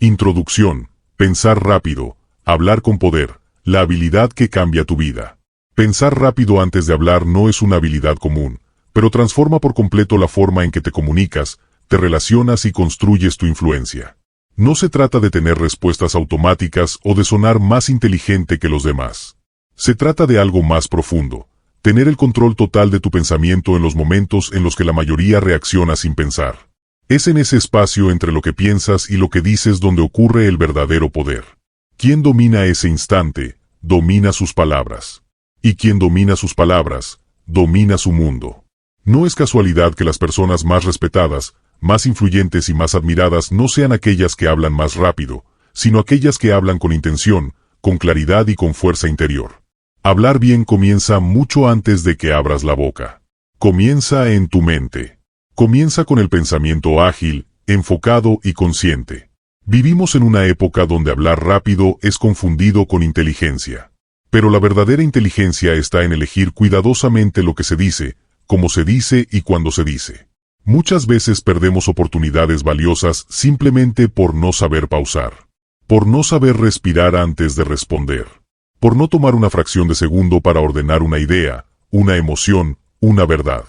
Introducción. Pensar rápido. Hablar con poder. La habilidad que cambia tu vida. Pensar rápido antes de hablar no es una habilidad común, pero transforma por completo la forma en que te comunicas, te relacionas y construyes tu influencia. No se trata de tener respuestas automáticas o de sonar más inteligente que los demás. Se trata de algo más profundo, tener el control total de tu pensamiento en los momentos en los que la mayoría reacciona sin pensar. Es en ese espacio entre lo que piensas y lo que dices donde ocurre el verdadero poder. Quien domina ese instante, domina sus palabras. Y quien domina sus palabras, domina su mundo. No es casualidad que las personas más respetadas, más influyentes y más admiradas no sean aquellas que hablan más rápido, sino aquellas que hablan con intención, con claridad y con fuerza interior. Hablar bien comienza mucho antes de que abras la boca. Comienza en tu mente. Comienza con el pensamiento ágil, enfocado y consciente. Vivimos en una época donde hablar rápido es confundido con inteligencia. Pero la verdadera inteligencia está en elegir cuidadosamente lo que se dice, cómo se dice y cuándo se dice. Muchas veces perdemos oportunidades valiosas simplemente por no saber pausar. Por no saber respirar antes de responder. Por no tomar una fracción de segundo para ordenar una idea, una emoción, una verdad.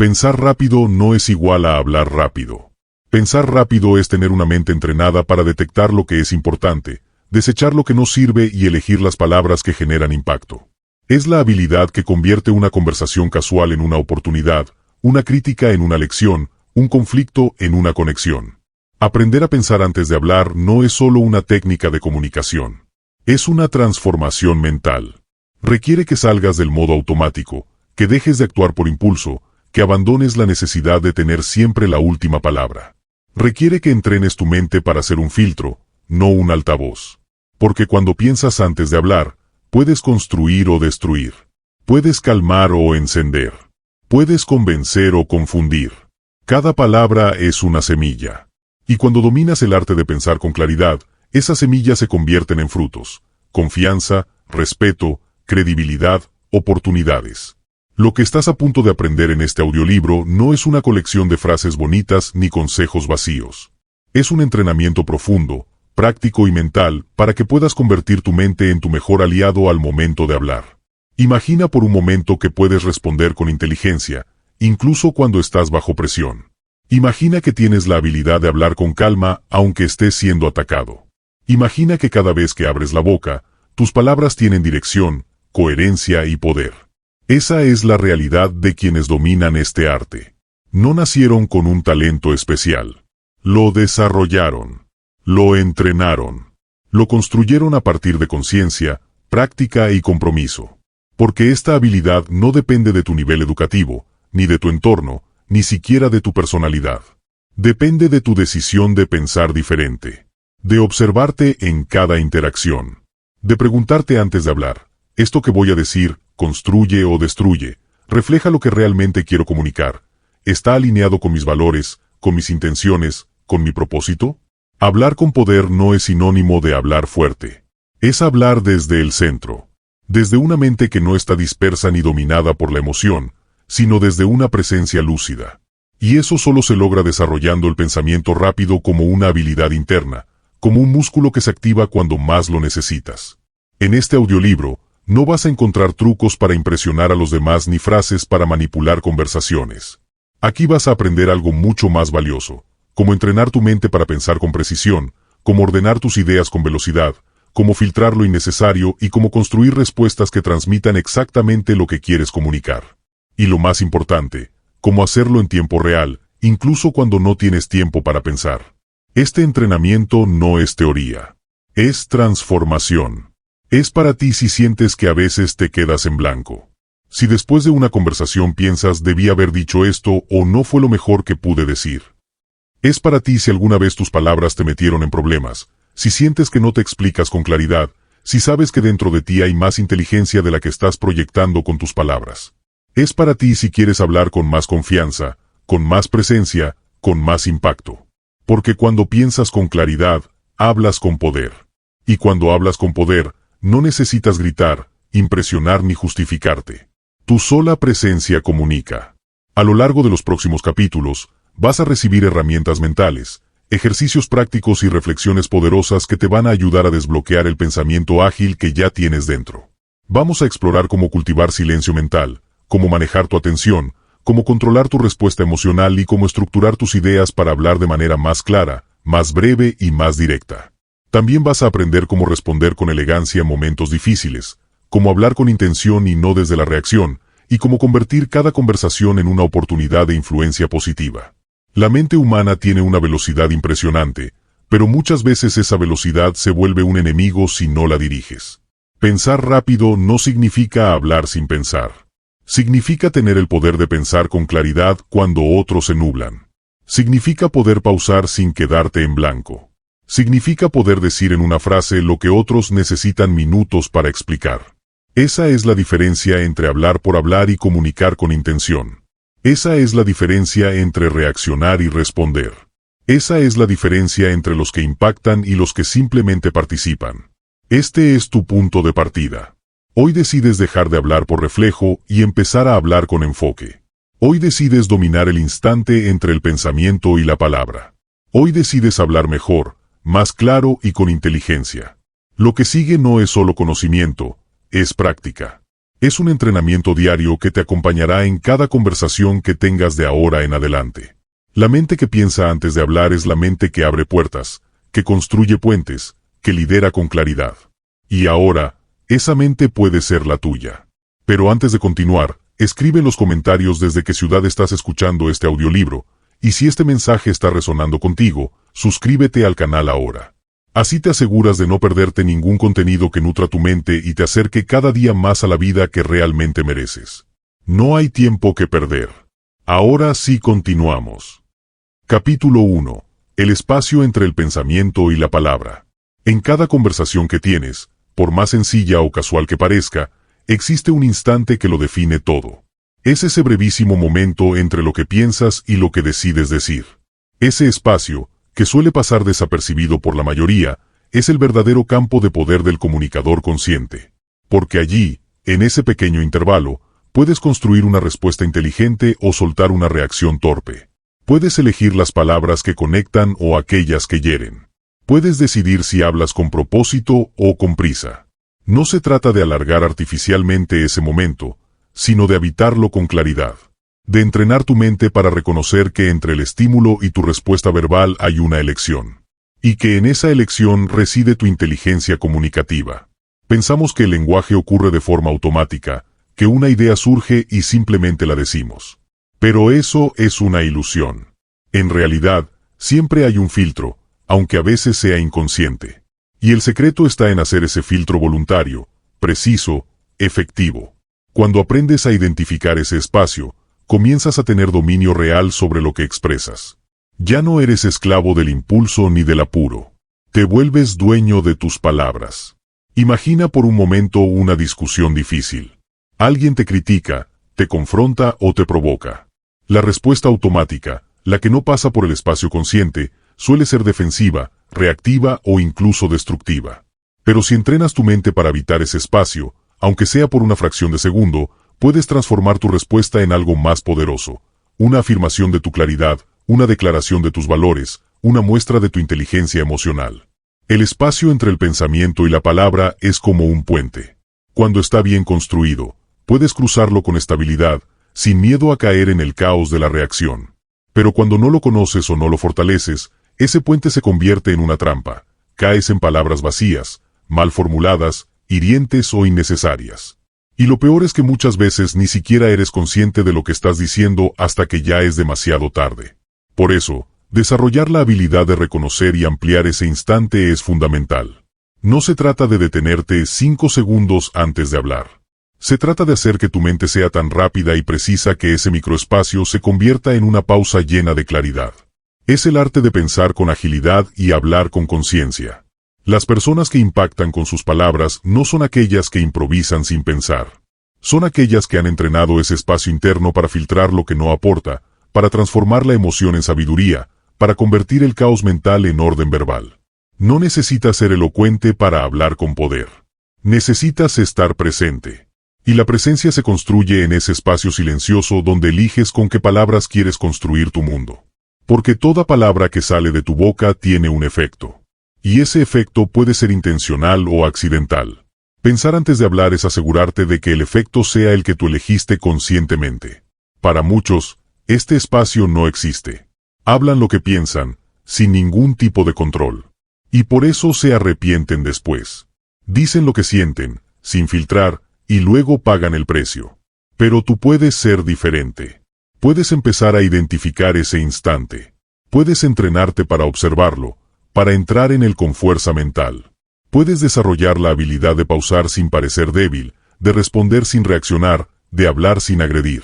Pensar rápido no es igual a hablar rápido. Pensar rápido es tener una mente entrenada para detectar lo que es importante, desechar lo que no sirve y elegir las palabras que generan impacto. Es la habilidad que convierte una conversación casual en una oportunidad, una crítica en una lección, un conflicto en una conexión. Aprender a pensar antes de hablar no es solo una técnica de comunicación. Es una transformación mental. Requiere que salgas del modo automático, que dejes de actuar por impulso, que abandones la necesidad de tener siempre la última palabra. Requiere que entrenes tu mente para ser un filtro, no un altavoz. Porque cuando piensas antes de hablar, puedes construir o destruir. Puedes calmar o encender. Puedes convencer o confundir. Cada palabra es una semilla. Y cuando dominas el arte de pensar con claridad, esas semillas se convierten en frutos. Confianza, respeto, credibilidad, oportunidades. Lo que estás a punto de aprender en este audiolibro no es una colección de frases bonitas ni consejos vacíos. Es un entrenamiento profundo, práctico y mental para que puedas convertir tu mente en tu mejor aliado al momento de hablar. Imagina por un momento que puedes responder con inteligencia, incluso cuando estás bajo presión. Imagina que tienes la habilidad de hablar con calma aunque estés siendo atacado. Imagina que cada vez que abres la boca, tus palabras tienen dirección, coherencia y poder. Esa es la realidad de quienes dominan este arte. No nacieron con un talento especial. Lo desarrollaron. Lo entrenaron. Lo construyeron a partir de conciencia, práctica y compromiso. Porque esta habilidad no depende de tu nivel educativo, ni de tu entorno, ni siquiera de tu personalidad. Depende de tu decisión de pensar diferente. De observarte en cada interacción. De preguntarte antes de hablar, ¿esto que voy a decir construye o destruye? ¿Refleja lo que realmente quiero comunicar? ¿Está alineado con mis valores, con mis intenciones, con mi propósito? Hablar con poder no es sinónimo de hablar fuerte. Es hablar desde el centro. Desde una mente que no está dispersa ni dominada por la emoción, sino desde una presencia lúcida. Y eso solo se logra desarrollando el pensamiento rápido como una habilidad interna, como un músculo que se activa cuando más lo necesitas. En este audiolibro, no vas a encontrar trucos para impresionar a los demás ni frases para manipular conversaciones. Aquí vas a aprender algo mucho más valioso, como entrenar tu mente para pensar con precisión, cómo ordenar tus ideas con velocidad, cómo filtrar lo innecesario y cómo construir respuestas que transmitan exactamente lo que quieres comunicar. Y lo más importante, cómo hacerlo en tiempo real, incluso cuando no tienes tiempo para pensar. Este entrenamiento no es teoría. Es transformación. Es para ti si sientes que a veces te quedas en blanco. Si después de una conversación piensas debí haber dicho esto o no fue lo mejor que pude decir. Es para ti si alguna vez tus palabras te metieron en problemas, si sientes que no te explicas con claridad, si sabes que dentro de ti hay más inteligencia de la que estás proyectando con tus palabras. Es para ti si quieres hablar con más confianza, con más presencia, con más impacto. Porque cuando piensas con claridad, hablas con poder. Y cuando hablas con poder, no necesitas gritar, impresionar ni justificarte. Tu sola presencia comunica. A lo largo de los próximos capítulos, vas a recibir herramientas mentales, ejercicios prácticos y reflexiones poderosas que te van a ayudar a desbloquear el pensamiento ágil que ya tienes dentro. Vamos a explorar cómo cultivar silencio mental, cómo manejar tu atención, cómo controlar tu respuesta emocional y cómo estructurar tus ideas para hablar de manera más clara, más breve y más directa. También vas a aprender cómo responder con elegancia en momentos difíciles, cómo hablar con intención y no desde la reacción, y cómo convertir cada conversación en una oportunidad de influencia positiva. La mente humana tiene una velocidad impresionante, pero muchas veces esa velocidad se vuelve un enemigo si no la diriges. Pensar rápido no significa hablar sin pensar. Significa tener el poder de pensar con claridad cuando otros se nublan. Significa poder pausar sin quedarte en blanco. Significa poder decir en una frase lo que otros necesitan minutos para explicar. Esa es la diferencia entre hablar por hablar y comunicar con intención. Esa es la diferencia entre reaccionar y responder. Esa es la diferencia entre los que impactan y los que simplemente participan. Este es tu punto de partida. Hoy decides dejar de hablar por reflejo y empezar a hablar con enfoque. Hoy decides dominar el instante entre el pensamiento y la palabra. Hoy decides hablar mejor, más claro y con inteligencia. Lo que sigue no es solo conocimiento, es práctica. Es un entrenamiento diario que te acompañará en cada conversación que tengas de ahora en adelante. La mente que piensa antes de hablar es la mente que abre puertas, que construye puentes, que lidera con claridad. Y ahora, esa mente puede ser la tuya. Pero antes de continuar, escribe en los comentarios desde qué ciudad estás escuchando este audiolibro, y si este mensaje está resonando contigo, suscríbete al canal ahora. Así te aseguras de no perderte ningún contenido que nutra tu mente y te acerque cada día más a la vida que realmente mereces. No hay tiempo que perder. Ahora sí continuamos. Capítulo 1. El espacio entre el pensamiento y la palabra. En cada conversación que tienes, por más sencilla o casual que parezca, existe un instante que lo define todo. Es ese brevísimo momento entre lo que piensas y lo que decides decir. Ese espacio, que suele pasar desapercibido por la mayoría, es el verdadero campo de poder del comunicador consciente. Porque allí, en ese pequeño intervalo, puedes construir una respuesta inteligente o soltar una reacción torpe. Puedes elegir las palabras que conectan o aquellas que hieren. Puedes decidir si hablas con propósito o con prisa. No se trata de alargar artificialmente ese momento, sino de habitarlo con claridad. De entrenar tu mente para reconocer que entre el estímulo y tu respuesta verbal hay una elección. Y que en esa elección reside tu inteligencia comunicativa. Pensamos que el lenguaje ocurre de forma automática, que una idea surge y simplemente la decimos. Pero eso es una ilusión. En realidad, siempre hay un filtro, aunque a veces sea inconsciente. Y el secreto está en hacer ese filtro voluntario, preciso, efectivo. Cuando aprendes a identificar ese espacio, comienzas a tener dominio real sobre lo que expresas. Ya no eres esclavo del impulso ni del apuro. Te vuelves dueño de tus palabras. Imagina por un momento una discusión difícil. Alguien te critica, te confronta o te provoca. La respuesta automática, la que no pasa por el espacio consciente, suele ser defensiva, reactiva o incluso destructiva. Pero si entrenas tu mente para evitar ese espacio, aunque sea por una fracción de segundo, puedes transformar tu respuesta en algo más poderoso. Una afirmación de tu claridad, una declaración de tus valores, una muestra de tu inteligencia emocional. El espacio entre el pensamiento y la palabra es como un puente. Cuando está bien construido, puedes cruzarlo con estabilidad, sin miedo a caer en el caos de la reacción. Pero cuando no lo conoces o no lo fortaleces, ese puente se convierte en una trampa. Caes en palabras vacías, mal formuladas, hirientes o innecesarias. Y lo peor es que muchas veces ni siquiera eres consciente de lo que estás diciendo hasta que ya es demasiado tarde. Por eso, desarrollar la habilidad de reconocer y ampliar ese instante es fundamental. No se trata de detenerte 5 segundos antes de hablar. Se trata de hacer que tu mente sea tan rápida y precisa que ese microespacio se convierta en una pausa llena de claridad. Es el arte de pensar con agilidad y hablar con conciencia. Las personas que impactan con sus palabras no son aquellas que improvisan sin pensar. Son aquellas que han entrenado ese espacio interno para filtrar lo que no aporta, para transformar la emoción en sabiduría, para convertir el caos mental en orden verbal. No necesitas ser elocuente para hablar con poder. Necesitas estar presente. Y la presencia se construye en ese espacio silencioso donde eliges con qué palabras quieres construir tu mundo. Porque toda palabra que sale de tu boca tiene un efecto. Y ese efecto puede ser intencional o accidental. Pensar antes de hablar es asegurarte de que el efecto sea el que tú elegiste conscientemente. Para muchos, este espacio no existe. Hablan lo que piensan, sin ningún tipo de control. Y por eso se arrepienten después. Dicen lo que sienten, sin filtrar, y luego pagan el precio. Pero tú puedes ser diferente. Puedes empezar a identificar ese instante. Puedes entrenarte para observarlo, para entrar en él con fuerza mental. Puedes desarrollar la habilidad de pausar sin parecer débil, de responder sin reaccionar, de hablar sin agredir.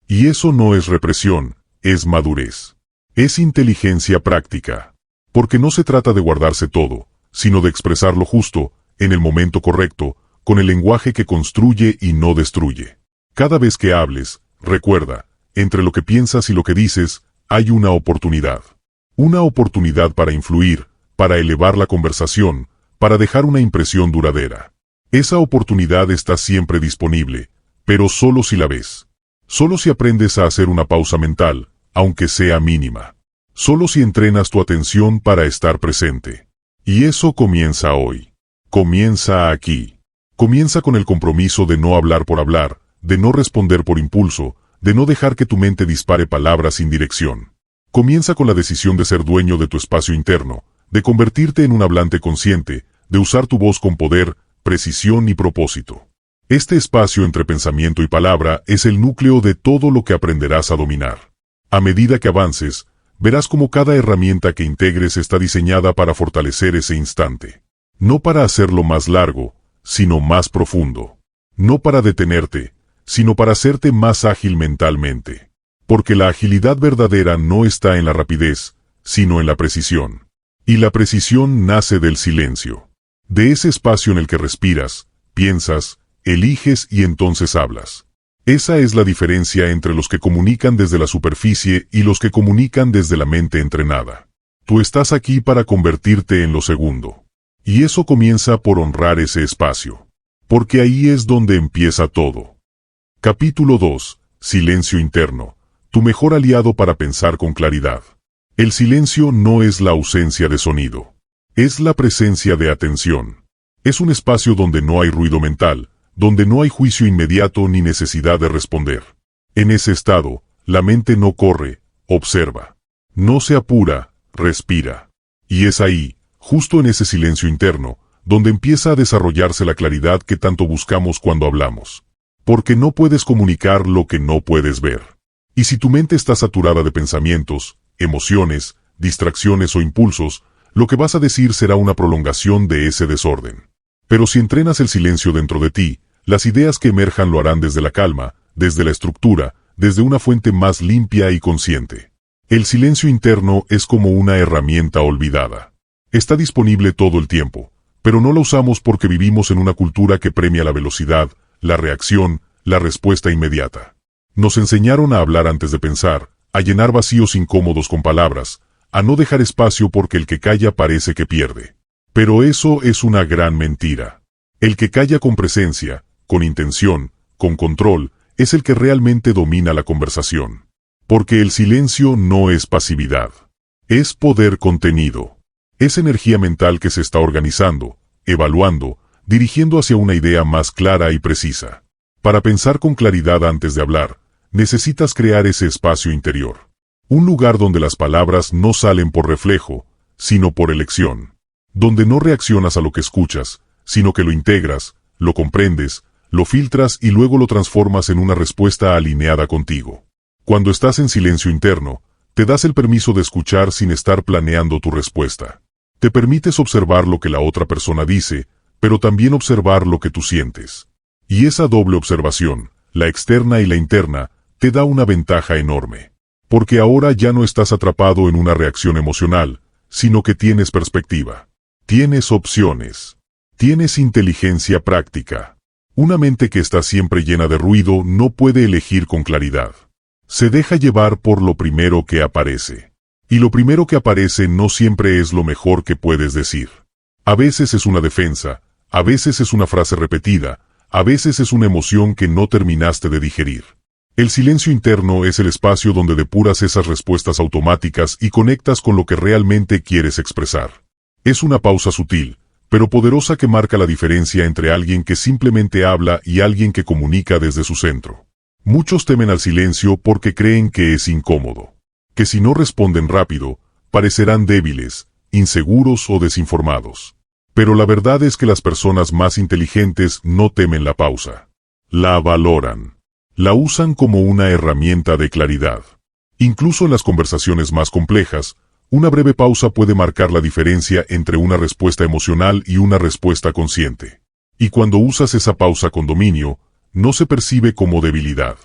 Y eso no es represión, es madurez. Es inteligencia práctica. Porque no se trata de guardarse todo, sino de expresar lo justo, en el momento correcto, con el lenguaje que construye y no destruye. Cada vez que hables, recuerda, entre lo que piensas y lo que dices, hay una oportunidad. Una oportunidad para influir, para elevar la conversación, para dejar una impresión duradera. Esa oportunidad está siempre disponible, pero solo si la ves. Solo si aprendes a hacer una pausa mental, aunque sea mínima. Solo si entrenas tu atención para estar presente. Y eso comienza hoy. Comienza aquí. Comienza con el compromiso de no hablar por hablar, de no responder por impulso, de no dejar que tu mente dispare palabras sin dirección. Comienza con la decisión de ser dueño de tu espacio interno, de convertirte en un hablante consciente, de usar tu voz con poder, precisión y propósito. Este espacio entre pensamiento y palabra es el núcleo de todo lo que aprenderás a dominar. A medida que avances, verás cómo cada herramienta que integres está diseñada para fortalecer ese instante. No para hacerlo más largo, sino más profundo. No para detenerte, sino para hacerte más ágil mentalmente. Porque la agilidad verdadera no está en la rapidez, sino en la precisión. Y la precisión nace del silencio. De ese espacio en el que respiras, piensas, eliges y entonces hablas. Esa es la diferencia entre los que comunican desde la superficie y los que comunican desde la mente entrenada. Tú estás aquí para convertirte en lo segundo. Y eso comienza por honrar ese espacio. Porque ahí es donde empieza todo. Capítulo 2. Silencio interno. Tu mejor aliado para pensar con claridad. El silencio no es la ausencia de sonido. Es la presencia de atención. Es un espacio donde no hay ruido mental, donde no hay juicio inmediato ni necesidad de responder. En ese estado, la mente no corre, observa. No se apura, respira. Y es ahí, justo en ese silencio interno, donde empieza a desarrollarse la claridad que tanto buscamos cuando hablamos. Porque no puedes comunicar lo que no puedes ver. Y si tu mente está saturada de pensamientos, emociones, distracciones o impulsos, lo que vas a decir será una prolongación de ese desorden. Pero si entrenas el silencio dentro de ti, las ideas que emerjan lo harán desde la calma, desde la estructura, desde una fuente más limpia y consciente. El silencio interno es como una herramienta olvidada. Está disponible todo el tiempo, pero no la usamos porque vivimos en una cultura que premia la velocidad, la reacción, la respuesta inmediata. Nos enseñaron a hablar antes de pensar, a llenar vacíos incómodos con palabras, a no dejar espacio porque el que calla parece que pierde. Pero eso es una gran mentira. El que calla con presencia, con intención, con control, es el que realmente domina la conversación. Porque el silencio no es pasividad. Es poder contenido. Es energía mental que se está organizando, evaluando, dirigiendo hacia una idea más clara y precisa. Para pensar con claridad antes de hablar, necesitas crear ese espacio interior. Un lugar donde las palabras no salen por reflejo, sino por elección. Donde no reaccionas a lo que escuchas, sino que lo integras, lo comprendes, lo filtras y luego lo transformas en una respuesta alineada contigo. Cuando estás en silencio interno, te das el permiso de escuchar sin estar planeando tu respuesta. Te permites observar lo que la otra persona dice, pero también observar lo que tú sientes. Y esa doble observación, la externa y la interna, te da una ventaja enorme. Porque ahora ya no estás atrapado en una reacción emocional, sino que tienes perspectiva. Tienes opciones. Tienes inteligencia práctica. Una mente que está siempre llena de ruido no puede elegir con claridad. Se deja llevar por lo primero que aparece. Y lo primero que aparece no siempre es lo mejor que puedes decir. A veces es una defensa, a veces es una frase repetida, a veces es una emoción que no terminaste de digerir. El silencio interno es el espacio donde depuras esas respuestas automáticas y conectas con lo que realmente quieres expresar. Es una pausa sutil, pero poderosa que marca la diferencia entre alguien que simplemente habla y alguien que comunica desde su centro. Muchos temen al silencio porque creen que es incómodo, que si no responden rápido, parecerán débiles, inseguros o desinformados. Pero la verdad es que las personas más inteligentes no temen la pausa. La valoran. La usan como una herramienta de claridad. Incluso en las conversaciones más complejas, una breve pausa puede marcar la diferencia entre una respuesta emocional y una respuesta consciente. Y cuando usas esa pausa con dominio, no se percibe como debilidad.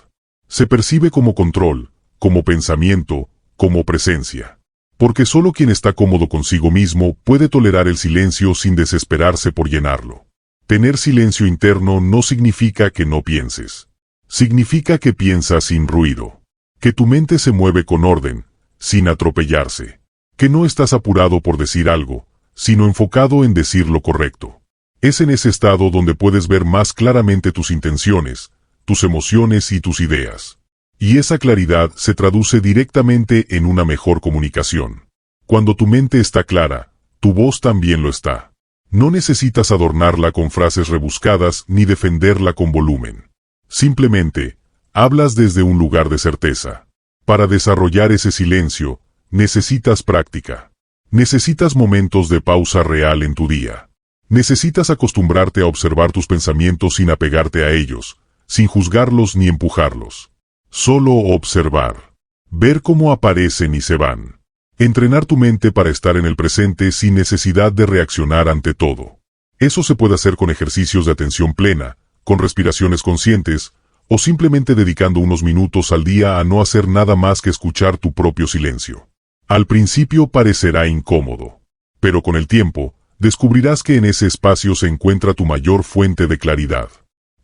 Se percibe como control, como pensamiento, como presencia. Porque solo quien está cómodo consigo mismo puede tolerar el silencio sin desesperarse por llenarlo. Tener silencio interno no significa que no pienses. Significa que piensas sin ruido. Que tu mente se mueve con orden, sin atropellarse. Que no estás apurado por decir algo, sino enfocado en decir lo correcto. Es en ese estado donde puedes ver más claramente tus intenciones, tus emociones y tus ideas. Y esa claridad se traduce directamente en una mejor comunicación. Cuando tu mente está clara, tu voz también lo está. No necesitas adornarla con frases rebuscadas ni defenderla con volumen. Simplemente, hablas desde un lugar de certeza. Para desarrollar ese silencio, necesitas práctica. Necesitas momentos de pausa real en tu día. Necesitas acostumbrarte a observar tus pensamientos sin apegarte a ellos, sin juzgarlos ni empujarlos. Solo observar. Ver cómo aparecen y se van. Entrenar tu mente para estar en el presente sin necesidad de reaccionar ante todo. Eso se puede hacer con ejercicios de atención plena, con respiraciones conscientes, o simplemente dedicando unos minutos al día a no hacer nada más que escuchar tu propio silencio. Al principio parecerá incómodo, pero con el tiempo, descubrirás que en ese espacio se encuentra tu mayor fuente de claridad.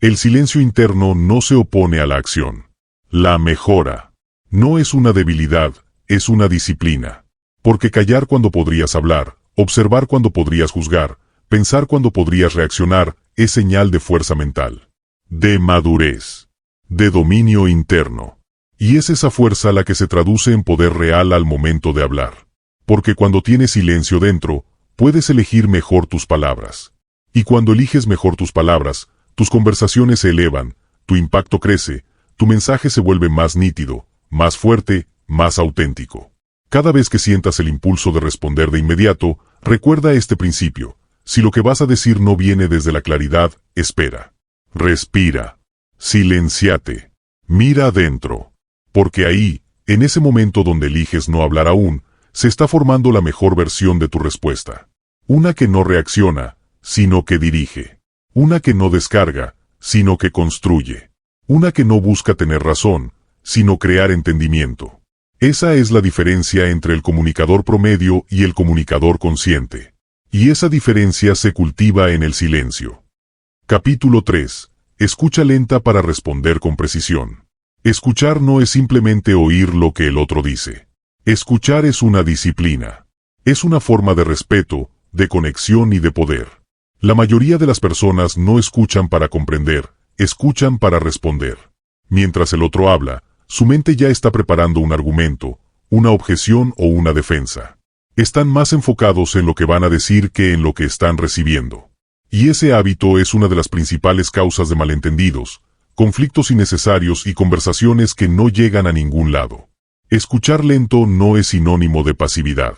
El silencio interno no se opone a la acción. La mejora. No es una debilidad, es una disciplina. Porque callar cuando podrías hablar, observar cuando podrías juzgar, pensar cuando podrías reaccionar, es señal de fuerza mental, de madurez, de dominio interno. Y es esa fuerza la que se traduce en poder real al momento de hablar. Porque cuando tienes silencio dentro, puedes elegir mejor tus palabras. Y cuando eliges mejor tus palabras, tus conversaciones se elevan, tu impacto crece, tu mensaje se vuelve más nítido, más fuerte, más auténtico. Cada vez que sientas el impulso de responder de inmediato, recuerda este principio. Si lo que vas a decir no viene desde la claridad, espera. Respira. Silenciate. Mira adentro. Porque ahí, en ese momento donde eliges no hablar aún, se está formando la mejor versión de tu respuesta. Una que no reacciona, sino que dirige. Una que no descarga, sino que construye. Una que no busca tener razón, sino crear entendimiento. Esa es la diferencia entre el comunicador promedio y el comunicador consciente. Y esa diferencia se cultiva en el silencio. Capítulo 3. Escucha lenta para responder con precisión. Escuchar no es simplemente oír lo que el otro dice. Escuchar es una disciplina. Es una forma de respeto, de conexión y de poder. La mayoría de las personas no escuchan para comprender, escuchan para responder. Mientras el otro habla, su mente ya está preparando un argumento, una objeción o una defensa. Están más enfocados en lo que van a decir que en lo que están recibiendo. Y ese hábito es una de las principales causas de malentendidos, conflictos innecesarios y conversaciones que no llegan a ningún lado. Escuchar lento no es sinónimo de pasividad.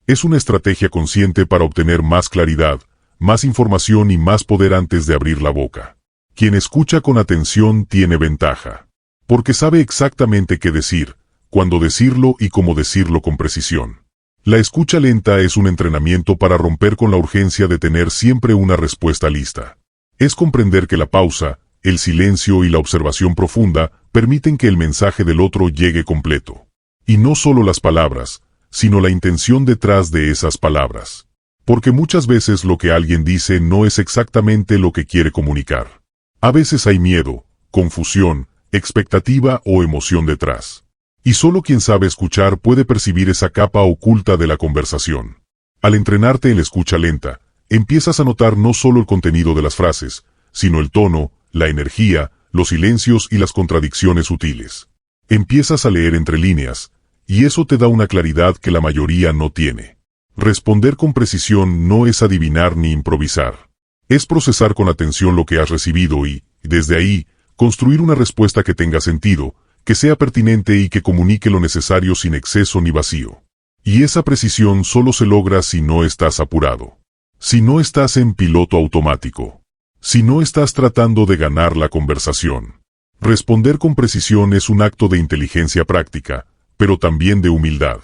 Es una estrategia consciente para obtener más claridad, más información y más poder antes de abrir la boca. Quien escucha con atención tiene ventaja, porque sabe exactamente qué decir, cuándo decirlo y cómo decirlo con precisión. La escucha lenta es un entrenamiento para romper con la urgencia de tener siempre una respuesta lista. Es comprender que la pausa, el silencio y la observación profunda permiten que el mensaje del otro llegue completo. Y no solo las palabras, sino la intención detrás de esas palabras. Porque muchas veces lo que alguien dice no es exactamente lo que quiere comunicar. A veces hay miedo, confusión, expectativa o emoción detrás. Y solo quien sabe escuchar puede percibir esa capa oculta de la conversación. Al entrenarte en la escucha lenta, empiezas a notar no solo el contenido de las frases, sino el tono, la energía, los silencios y las contradicciones sutiles. Empiezas a leer entre líneas, y eso te da una claridad que la mayoría no tiene. Responder con precisión no es adivinar ni improvisar. Es procesar con atención lo que has recibido y, desde ahí, construir una respuesta que tenga sentido, que sea pertinente y que comunique lo necesario sin exceso ni vacío. Y esa precisión solo se logra si no estás apurado. Si no estás en piloto automático. Si no estás tratando de ganar la conversación. Responder con precisión es un acto de inteligencia práctica, pero también de humildad.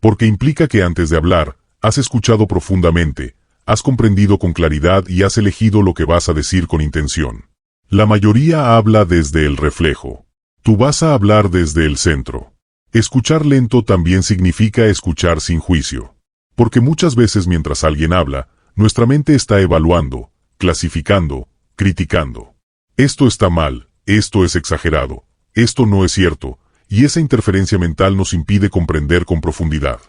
Porque implica que antes de hablar, has escuchado profundamente, has comprendido con claridad y has elegido lo que vas a decir con intención. La mayoría habla desde el reflejo. Tú vas a hablar desde el centro. Escuchar lento también significa escuchar sin juicio. Porque muchas veces mientras alguien habla, nuestra mente está evaluando, clasificando, criticando. Esto está mal, esto es exagerado, esto no es cierto, y esa interferencia mental nos impide comprender con profundidad.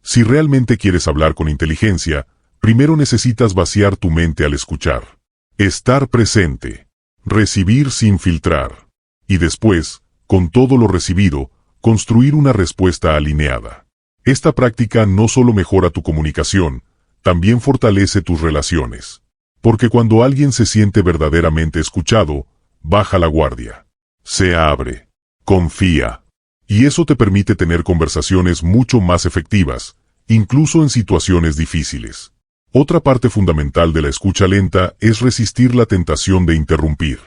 Si realmente quieres hablar con inteligencia, primero necesitas vaciar tu mente al escuchar. Estar presente. Recibir sin filtrar. Y después, con todo lo recibido, construir una respuesta alineada. Esta práctica no solo mejora tu comunicación, también fortalece tus relaciones. Porque cuando alguien se siente verdaderamente escuchado, baja la guardia. Se abre. Confía. Y eso te permite tener conversaciones mucho más efectivas, incluso en situaciones difíciles. Otra parte fundamental de la escucha lenta es resistir la tentación de interrumpir.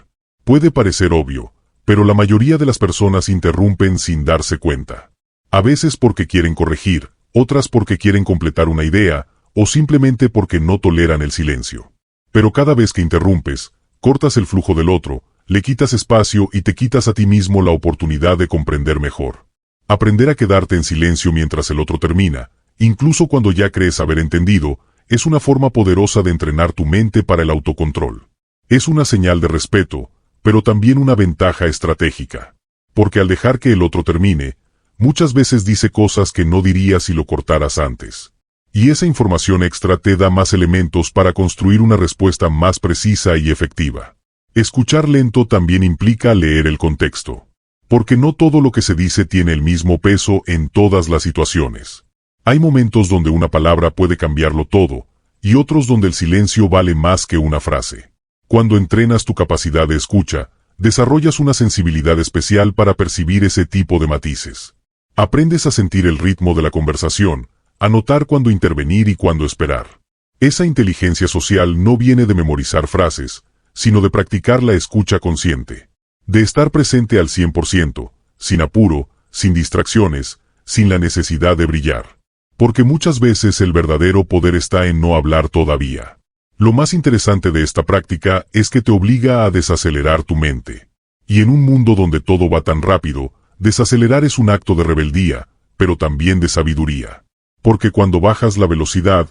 Puede parecer obvio, pero la mayoría de las personas interrumpen sin darse cuenta. A veces porque quieren corregir, otras porque quieren completar una idea, o simplemente porque no toleran el silencio. Pero cada vez que interrumpes, cortas el flujo del otro, le quitas espacio y te quitas a ti mismo la oportunidad de comprender mejor. Aprender a quedarte en silencio mientras el otro termina, incluso cuando ya crees haber entendido, es una forma poderosa de entrenar tu mente para el autocontrol. Es una señal de respeto, pero también una ventaja estratégica. Porque al dejar que el otro termine, muchas veces dice cosas que no dirías si lo cortaras antes. Y esa información extra te da más elementos para construir una respuesta más precisa y efectiva. Escuchar lento también implica leer el contexto. Porque no todo lo que se dice tiene el mismo peso en todas las situaciones. Hay momentos donde una palabra puede cambiarlo todo, y otros donde el silencio vale más que una frase. Cuando entrenas tu capacidad de escucha, desarrollas una sensibilidad especial para percibir ese tipo de matices. Aprendes a sentir el ritmo de la conversación, a notar cuándo intervenir y cuándo esperar. Esa inteligencia social no viene de memorizar frases, sino de practicar la escucha consciente. De estar presente al 100%, sin apuro, sin distracciones, sin la necesidad de brillar. Porque muchas veces el verdadero poder está en no hablar todavía. Lo más interesante de esta práctica es que te obliga a desacelerar tu mente. Y en un mundo donde todo va tan rápido, desacelerar es un acto de rebeldía, pero también de sabiduría. Porque cuando bajas la velocidad,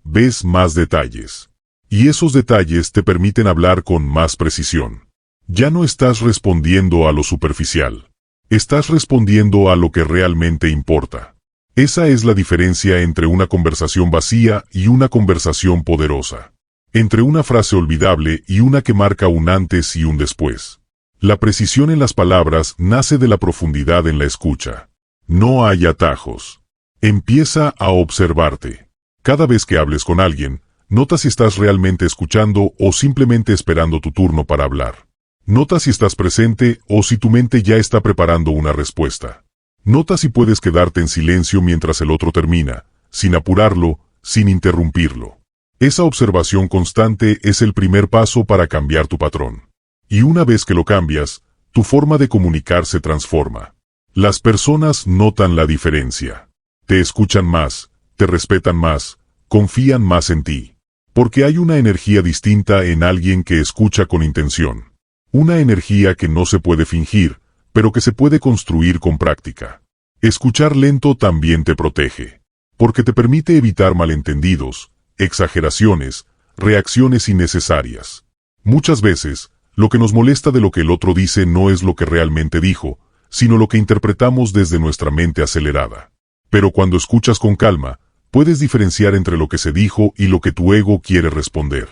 ves más detalles. Y esos detalles te permiten hablar con más precisión. Ya no estás respondiendo a lo superficial. Estás respondiendo a lo que realmente importa. Esa es la diferencia entre una conversación vacía y una conversación poderosa. Entre una frase olvidable y una que marca un antes y un después. La precisión en las palabras nace de la profundidad en la escucha. No hay atajos. Empieza a observarte. Cada vez que hables con alguien, nota si estás realmente escuchando o simplemente esperando tu turno para hablar. Nota si estás presente o si tu mente ya está preparando una respuesta. Nota si puedes quedarte en silencio mientras el otro termina, sin apurarlo, sin interrumpirlo. Esa observación constante es el primer paso para cambiar tu patrón. Y una vez que lo cambias, tu forma de comunicar se transforma. Las personas notan la diferencia. Te escuchan más, te respetan más, confían más en ti. Porque hay una energía distinta en alguien que escucha con intención. Una energía que no se puede fingir, pero que se puede construir con práctica. Escuchar lento también te protege. Porque te permite evitar malentendidos, exageraciones, reacciones innecesarias. Muchas veces, lo que nos molesta de lo que el otro dice no es lo que realmente dijo, sino lo que interpretamos desde nuestra mente acelerada. Pero cuando escuchas con calma, puedes diferenciar entre lo que se dijo y lo que tu ego quiere responder.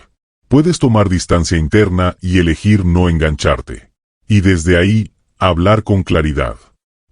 Puedes tomar distancia interna y elegir no engancharte. Y desde ahí, hablar con claridad,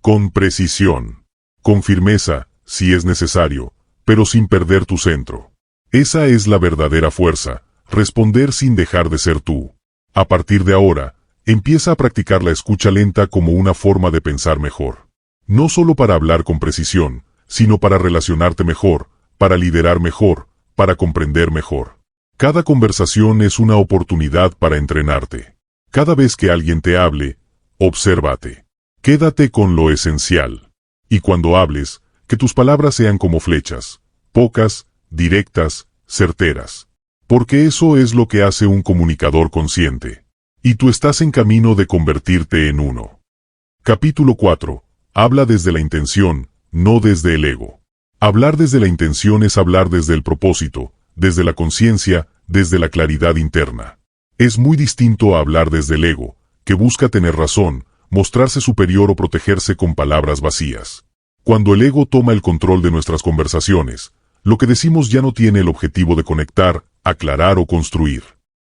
con precisión, con firmeza, si es necesario, pero sin perder tu centro. Esa es la verdadera fuerza, responder sin dejar de ser tú. A partir de ahora, empieza a practicar la escucha lenta como una forma de pensar mejor. No solo para hablar con precisión, sino para relacionarte mejor, para liderar mejor, para comprender mejor. Cada conversación es una oportunidad para entrenarte. Cada vez que alguien te hable, obsérvate. Quédate con lo esencial. Y cuando hables, que tus palabras sean como flechas, pocas, directas, certeras. Porque eso es lo que hace un comunicador consciente. Y tú estás en camino de convertirte en uno. Capítulo 4. Habla desde la intención, no desde el ego. Hablar desde la intención es hablar desde el propósito, desde la conciencia, desde la claridad interna. Es muy distinto a hablar desde el ego, que busca tener razón, mostrarse superior o protegerse con palabras vacías. Cuando el ego toma el control de nuestras conversaciones, lo que decimos ya no tiene el objetivo de conectar, aclarar o construir.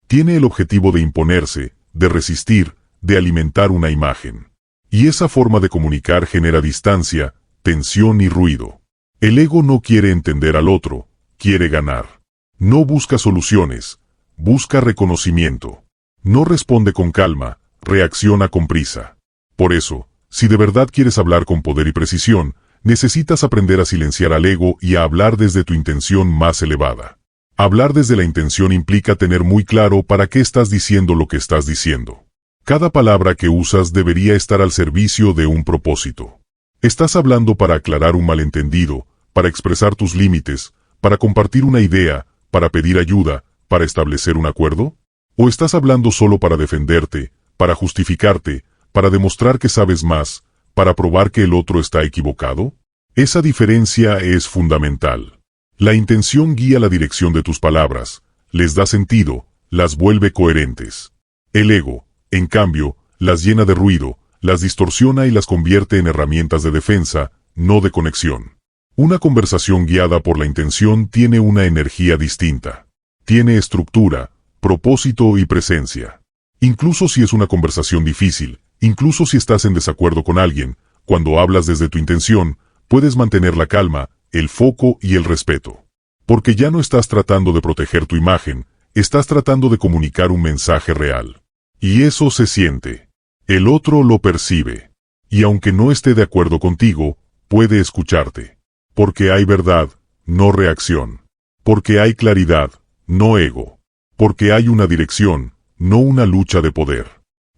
Tiene el objetivo de imponerse, de resistir, de alimentar una imagen. Y esa forma de comunicar genera distancia, tensión y ruido. El ego no quiere entender al otro, quiere ganar. No busca soluciones, busca reconocimiento. No responde con calma, reacciona con prisa. Por eso, si de verdad quieres hablar con poder y precisión, necesitas aprender a silenciar al ego y a hablar desde tu intención más elevada. Hablar desde la intención implica tener muy claro para qué estás diciendo lo que estás diciendo. Cada palabra que usas debería estar al servicio de un propósito. ¿Estás hablando para aclarar un malentendido, para expresar tus límites, para compartir una idea, para pedir ayuda, para establecer un acuerdo? ¿O estás hablando solo para defenderte, para justificarte, para demostrar que sabes más, para probar que el otro está equivocado? Esa diferencia es fundamental. La intención guía la dirección de tus palabras, les da sentido, las vuelve coherentes. El ego, en cambio, las llena de ruido, las distorsiona y las convierte en herramientas de defensa, no de conexión. Una conversación guiada por la intención tiene una energía distinta. Tiene estructura, propósito y presencia. Incluso si es una conversación difícil, incluso si estás en desacuerdo con alguien, cuando hablas desde tu intención, puedes mantener la calma, el foco y el respeto. Porque ya no estás tratando de proteger tu imagen, estás tratando de comunicar un mensaje real. Y eso se siente. El otro lo percibe. Y aunque no esté de acuerdo contigo, puede escucharte. Porque hay verdad, no reacción. Porque hay claridad, no ego. Porque hay una dirección, no una lucha de poder.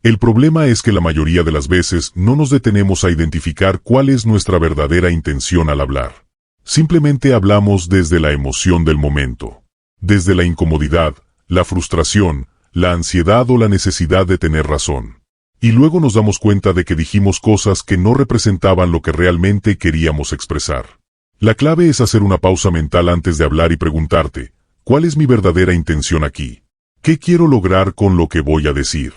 El problema es que la mayoría de las veces no nos detenemos a identificar cuál es nuestra verdadera intención al hablar. Simplemente hablamos desde la emoción del momento. Desde la incomodidad, la frustración, la ansiedad o la necesidad de tener razón. Y luego nos damos cuenta de que dijimos cosas que no representaban lo que realmente queríamos expresar. La clave es hacer una pausa mental antes de hablar y preguntarte, ¿cuál es mi verdadera intención aquí? ¿Qué quiero lograr con lo que voy a decir?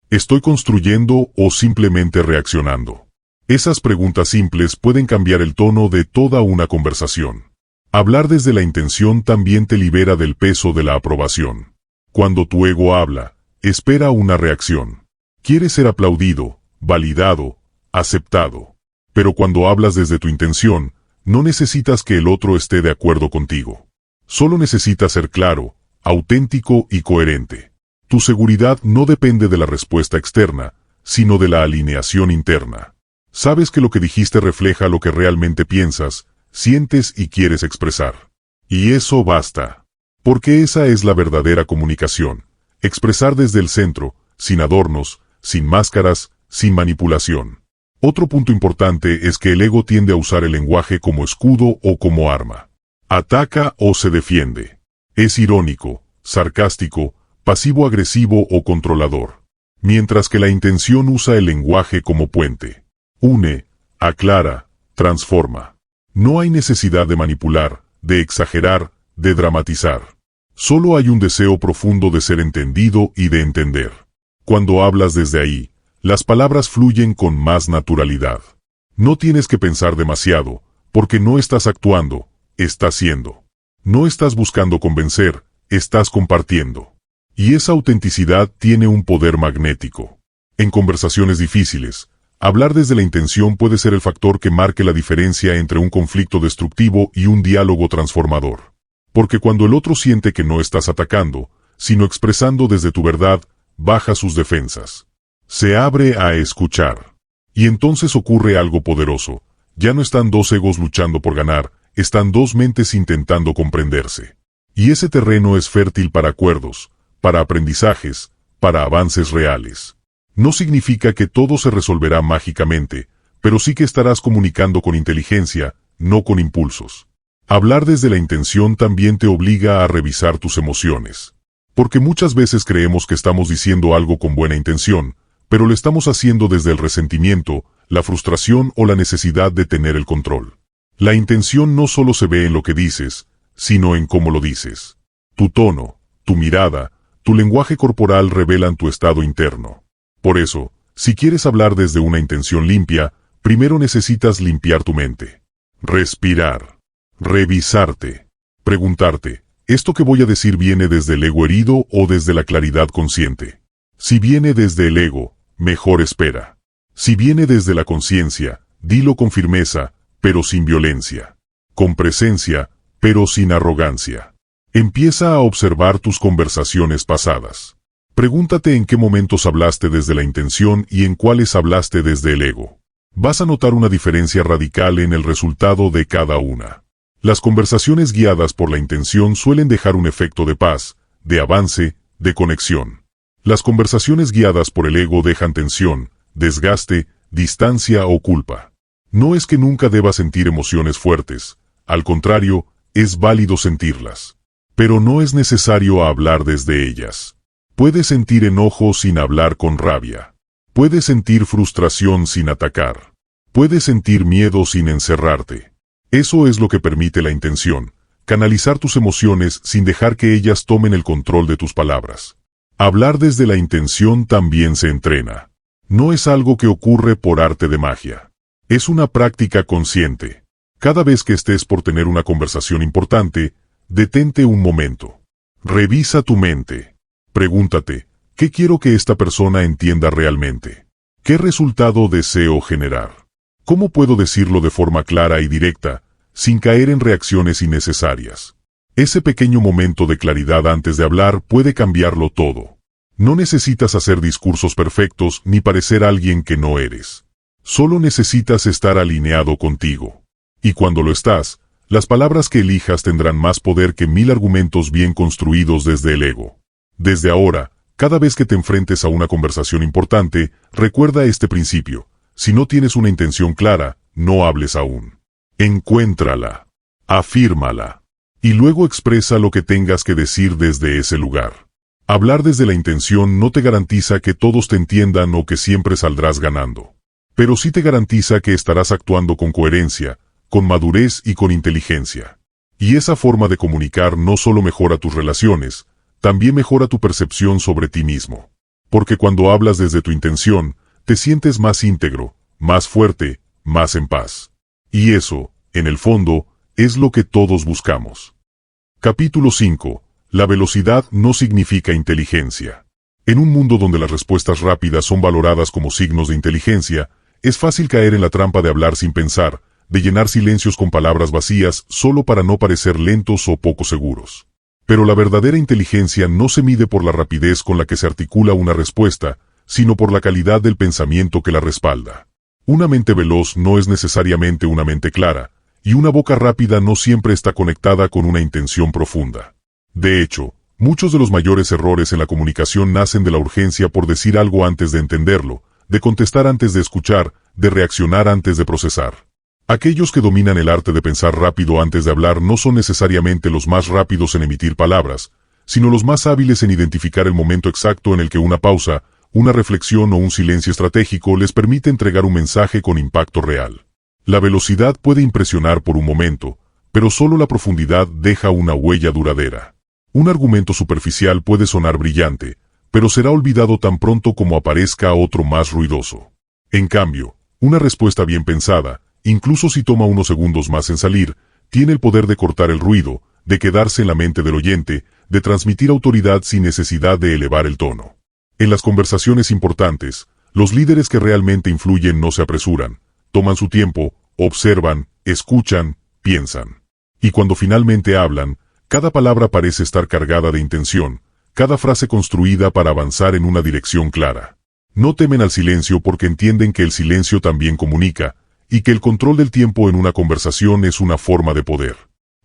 ¿Estoy construyendo o simplemente reaccionando? Esas preguntas simples pueden cambiar el tono de toda una conversación. Hablar desde la intención también te libera del peso de la aprobación. Cuando tu ego habla, espera una reacción. Quiere ser aplaudido, validado, aceptado. Pero cuando hablas desde tu intención, no necesitas que el otro esté de acuerdo contigo. Solo necesitas ser claro, auténtico y coherente. Tu seguridad no depende de la respuesta externa, sino de la alineación interna. Sabes que lo que dijiste refleja lo que realmente piensas, sientes y quieres expresar. Y eso basta. Porque esa es la verdadera comunicación. Expresar desde el centro, sin adornos, sin máscaras, sin manipulación. Otro punto importante es que el ego tiende a usar el lenguaje como escudo o como arma. Ataca o se defiende. Es irónico, sarcástico, pasivo-agresivo o controlador. Mientras que la intención usa el lenguaje como puente. Une, aclara, transforma. No hay necesidad de manipular, de exagerar, de dramatizar. Solo hay un deseo profundo de ser entendido y de entender. Cuando hablas desde ahí, las palabras fluyen con más naturalidad. No tienes que pensar demasiado, porque no estás actuando, estás siendo. No estás buscando convencer, estás compartiendo. Y esa autenticidad tiene un poder magnético. En conversaciones difíciles, hablar desde la intención puede ser el factor que marque la diferencia entre un conflicto destructivo y un diálogo transformador. Porque cuando el otro siente que no estás atacando, sino expresando desde tu verdad, baja sus defensas. Se abre a escuchar. Y entonces ocurre algo poderoso. Ya no están dos egos luchando por ganar, están dos mentes intentando comprenderse. Y ese terreno es fértil para acuerdos, para aprendizajes, para avances reales. No significa que todo se resolverá mágicamente, pero sí que estarás comunicando con inteligencia, no con impulsos. Hablar desde la intención también te obliga a revisar tus emociones. Porque muchas veces creemos que estamos diciendo algo con buena intención, pero lo estamos haciendo desde el resentimiento, la frustración o la necesidad de tener el control. La intención no solo se ve en lo que dices, sino en cómo lo dices. Tu tono, tu mirada, tu lenguaje corporal revelan tu estado interno. Por eso, si quieres hablar desde una intención limpia, primero necesitas limpiar tu mente. Respirar. Revisarte. Preguntarte, ¿esto que voy a decir viene desde el ego herido o desde la claridad consciente? Si viene desde el ego, mejor espera. Si viene desde la conciencia, dilo con firmeza, pero sin violencia. Con presencia, pero sin arrogancia. Empieza a observar tus conversaciones pasadas. Pregúntate en qué momentos hablaste desde la intención y en cuáles hablaste desde el ego. Vas a notar una diferencia radical en el resultado de cada una. Las conversaciones guiadas por la intención suelen dejar un efecto de paz, de avance, de conexión. Las conversaciones guiadas por el ego dejan tensión, desgaste, distancia o culpa. No es que nunca debas sentir emociones fuertes, al contrario, es válido sentirlas. Pero no es necesario hablar desde ellas. Puedes sentir enojo sin hablar con rabia. Puedes sentir frustración sin atacar. Puedes sentir miedo sin encerrarte. Eso es lo que permite la intención, canalizar tus emociones sin dejar que ellas tomen el control de tus palabras. Hablar desde la intención también se entrena. No es algo que ocurre por arte de magia. Es una práctica consciente. Cada vez que estés por tener una conversación importante, detente un momento. Revisa tu mente. Pregúntate, ¿qué quiero que esta persona entienda realmente? ¿Qué resultado deseo generar? ¿Cómo puedo decirlo de forma clara y directa, sin caer en reacciones innecesarias? Ese pequeño momento de claridad antes de hablar puede cambiarlo todo. No necesitas hacer discursos perfectos ni parecer alguien que no eres. Solo necesitas estar alineado contigo. Y cuando lo estás, las palabras que elijas tendrán más poder que 1000 argumentos bien construidos desde el ego. Desde ahora, cada vez que te enfrentes a una conversación importante, recuerda este principio. Si no tienes una intención clara, no hables aún. Encuéntrala. Afírmala. Y luego expresa lo que tengas que decir desde ese lugar. Hablar desde la intención no te garantiza que todos te entiendan o que siempre saldrás ganando. Pero sí te garantiza que estarás actuando con coherencia, con madurez y con inteligencia. Y esa forma de comunicar no solo mejora tus relaciones, también mejora tu percepción sobre ti mismo. Porque cuando hablas desde tu intención, te sientes más íntegro, más fuerte, más en paz. Y eso, en el fondo, es lo que todos buscamos. Capítulo 5. La velocidad no significa inteligencia. En un mundo donde las respuestas rápidas son valoradas como signos de inteligencia, es fácil caer en la trampa de hablar sin pensar, de llenar silencios con palabras vacías solo para no parecer lentos o poco seguros. Pero la verdadera inteligencia no se mide por la rapidez con la que se articula una respuesta, sino por la calidad del pensamiento que la respalda. Una mente veloz no es necesariamente una mente clara, y una boca rápida no siempre está conectada con una intención profunda. De hecho, muchos de los mayores errores en la comunicación nacen de la urgencia por decir algo antes de entenderlo, de contestar antes de escuchar, de reaccionar antes de procesar. Aquellos que dominan el arte de pensar rápido antes de hablar no son necesariamente los más rápidos en emitir palabras, sino los más hábiles en identificar el momento exacto en el que una pausa, una reflexión o un silencio estratégico les permite entregar un mensaje con impacto real. La velocidad puede impresionar por un momento, pero solo la profundidad deja una huella duradera. Un argumento superficial puede sonar brillante, pero será olvidado tan pronto como aparezca otro más ruidoso. En cambio, una respuesta bien pensada, incluso si toma unos segundos más en salir, tiene el poder de cortar el ruido, de quedarse en la mente del oyente, de transmitir autoridad sin necesidad de elevar el tono. En las conversaciones importantes, Los líderes que realmente influyen no se apresuran, toman su tiempo, observan, escuchan, piensan. Y cuando finalmente hablan, cada palabra parece estar cargada de intención, cada frase construida para avanzar en una dirección clara. No temen al silencio porque entienden que el silencio también comunica, y que el control del tiempo en una conversación es una forma de poder.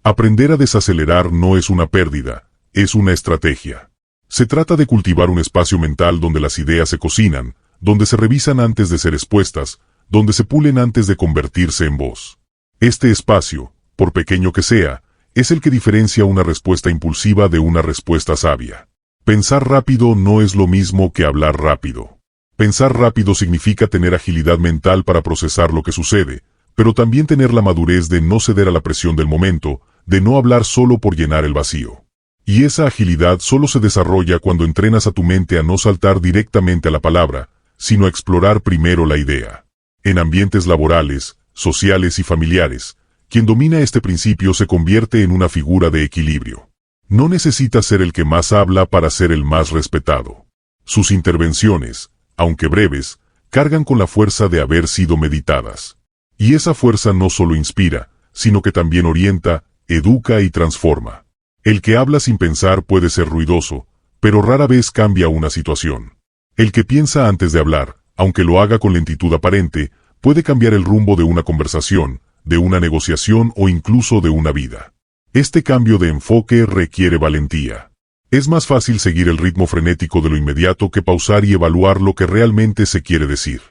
Aprender a desacelerar no es una pérdida, es una estrategia. Se trata de cultivar un espacio mental donde las ideas se cocinan, donde se revisan antes de ser expuestas, donde se pulen antes de convertirse en voz. Este espacio, por pequeño que sea, es el que diferencia una respuesta impulsiva de una respuesta sabia. Pensar rápido no es lo mismo que hablar rápido. Pensar rápido significa tener agilidad mental para procesar lo que sucede, pero también tener la madurez de no ceder a la presión del momento, de no hablar solo por llenar el vacío. Y esa agilidad solo se desarrolla cuando entrenas a tu mente a no saltar directamente a la palabra, sino a explorar primero la idea. En ambientes laborales, sociales y familiares, quien domina este principio se convierte en una figura de equilibrio. No necesita ser el que más habla para ser el más respetado. Sus intervenciones, aunque breves, cargan con la fuerza de haber sido meditadas. Y esa fuerza no solo inspira, sino que también orienta, educa y transforma. El que habla sin pensar puede ser ruidoso, pero rara vez cambia una situación. El que piensa antes de hablar, aunque lo haga con lentitud aparente, puede cambiar el rumbo de una conversación, de una negociación o incluso de una vida. Este cambio de enfoque requiere valentía. Es más fácil seguir el ritmo frenético de lo inmediato que pausar y evaluar lo que realmente se quiere decir.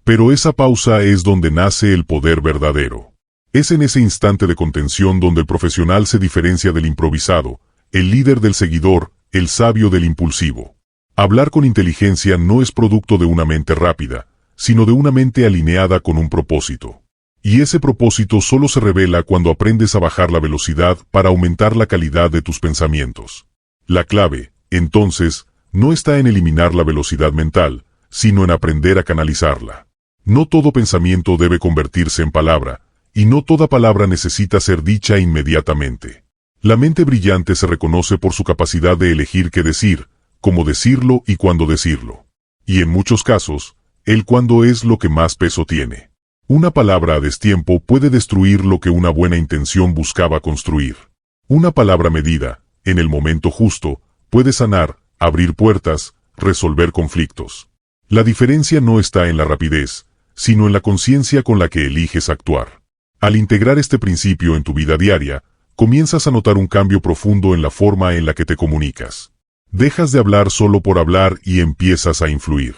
Pero esa pausa es donde nace el poder verdadero. Es en ese instante de contención donde el profesional se diferencia del improvisado, el líder del seguidor, el sabio del impulsivo. Hablar con inteligencia no es producto de una mente rápida, sino de una mente alineada con un propósito. Y ese propósito solo se revela cuando aprendes a bajar la velocidad para aumentar la calidad de tus pensamientos. La clave, entonces, no está en eliminar la velocidad mental, sino en aprender a canalizarla. No todo pensamiento debe convertirse en palabra, y no toda palabra necesita ser dicha inmediatamente. La mente brillante se reconoce por su capacidad de elegir qué decir, cómo decirlo y cuándo decirlo. Y en muchos casos, el cuándo es lo que más peso tiene. Una palabra a destiempo puede destruir lo que una buena intención buscaba construir. Una palabra medida, en el momento justo, puede sanar, abrir puertas, resolver conflictos. La diferencia no está en la rapidez, sino en la conciencia con la que eliges actuar. Al integrar este principio en tu vida diaria, comienzas a notar un cambio profundo en la forma en la que te comunicas. Dejas de hablar solo por hablar y empiezas a influir.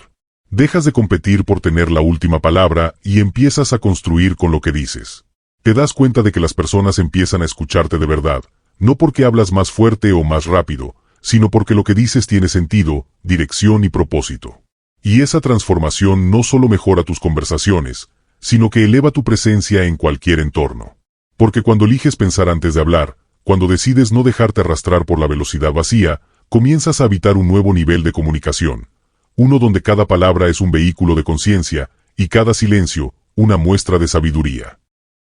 Dejas de competir por tener la última palabra y empiezas a construir con lo que dices. Te das cuenta de que las personas empiezan a escucharte de verdad, no porque hablas más fuerte o más rápido, sino porque lo que dices tiene sentido, dirección y propósito. Y esa transformación no solo mejora tus conversaciones, sino que eleva tu presencia en cualquier entorno. Porque cuando eliges pensar antes de hablar, cuando decides no dejarte arrastrar por la velocidad vacía, comienzas a habitar un nuevo nivel de comunicación. Uno donde cada palabra es un vehículo de conciencia, y cada silencio, una muestra de sabiduría.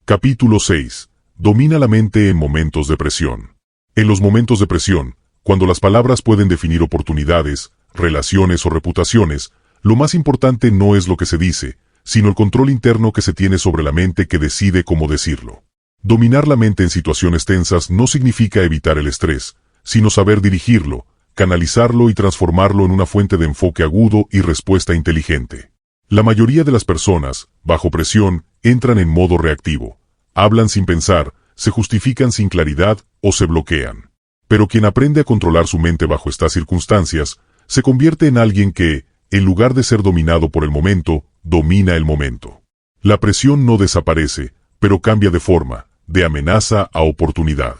Capítulo 6. Domina la mente en momentos de presión. En los momentos de presión, cuando las palabras pueden definir oportunidades, relaciones o reputaciones, lo más importante no es lo que se dice, sino el control interno que se tiene sobre la mente que decide cómo decirlo. Dominar la mente en situaciones tensas no significa evitar el estrés, sino saber dirigirlo, canalizarlo y transformarlo en una fuente de enfoque agudo y respuesta inteligente. La mayoría de las personas, bajo presión, entran en modo reactivo. Hablan sin pensar, se justifican sin claridad o se bloquean. Pero quien aprende a controlar su mente bajo estas circunstancias, se convierte en alguien que, en lugar de ser dominado por el momento, domina el momento. La presión no desaparece, pero cambia de forma, de amenaza a oportunidad.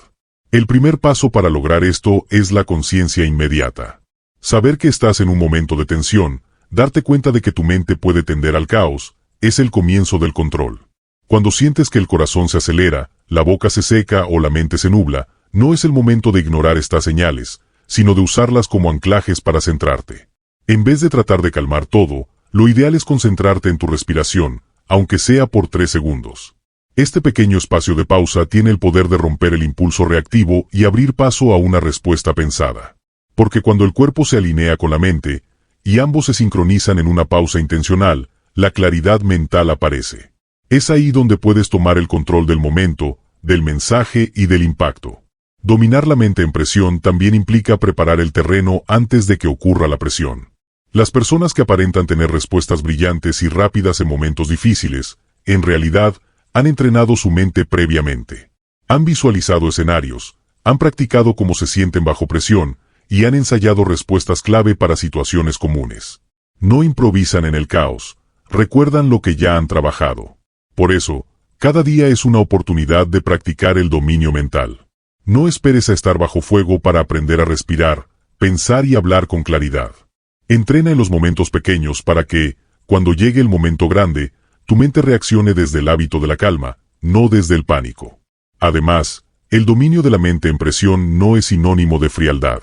El primer paso para lograr esto es la conciencia inmediata. Saber que estás en un momento de tensión, darte cuenta de que tu mente puede tender al caos, es el comienzo del control. Cuando sientes que el corazón se acelera, la boca se seca o la mente se nubla, no es el momento de ignorar estas señales, sino de usarlas como anclajes para centrarte. En vez de tratar de calmar todo, lo ideal es concentrarte en tu respiración, aunque sea por 3 segundos. Este pequeño espacio de pausa tiene el poder de romper el impulso reactivo y abrir paso a una respuesta pensada. Porque cuando el cuerpo se alinea con la mente, y ambos se sincronizan en una pausa intencional, la claridad mental aparece. Es ahí donde puedes tomar el control del momento, del mensaje y del impacto. Dominar la mente en presión también implica preparar el terreno antes de que ocurra la presión. Las personas que aparentan tener respuestas brillantes y rápidas en momentos difíciles, en realidad, han entrenado su mente previamente. Han visualizado escenarios, han practicado cómo se sienten bajo presión, y han ensayado respuestas clave para situaciones comunes. No improvisan en el caos, recuerdan lo que ya han trabajado. Por eso, cada día es una oportunidad de practicar el dominio mental. No esperes a estar bajo fuego para aprender a respirar, pensar y hablar con claridad. Entrena en los momentos pequeños para que, cuando llegue el momento grande, tu mente reaccione desde el hábito de la calma, no desde el pánico. Además, el dominio de la mente en presión no es sinónimo de frialdad.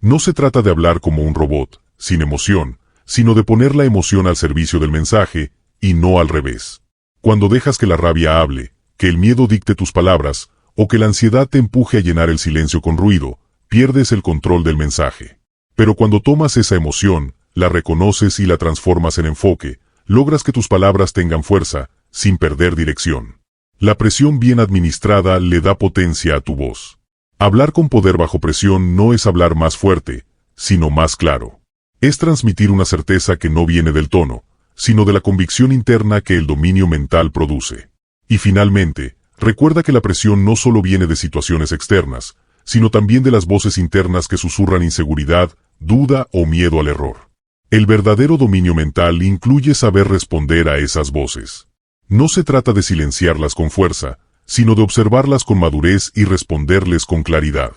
No se trata de hablar como un robot, sin emoción, sino de poner la emoción al servicio del mensaje, y no al revés. Cuando dejas que la rabia hable, que el miedo dicte tus palabras, o que la ansiedad te empuje a llenar el silencio con ruido, pierdes el control del mensaje. Pero cuando tomas esa emoción, la reconoces y la transformas en enfoque, logras que tus palabras tengan fuerza, sin perder dirección. La presión bien administrada le da potencia a tu voz. Hablar con poder bajo presión no es hablar más fuerte, sino más claro. Es transmitir una certeza que no viene del tono, sino de la convicción interna que el dominio mental produce. Y finalmente, recuerda que la presión no solo viene de situaciones externas, sino también de las voces internas que susurran inseguridad, duda o miedo al error. El verdadero dominio mental incluye saber responder a esas voces. No se trata de silenciarlas con fuerza, sino de observarlas con madurez y responderles con claridad.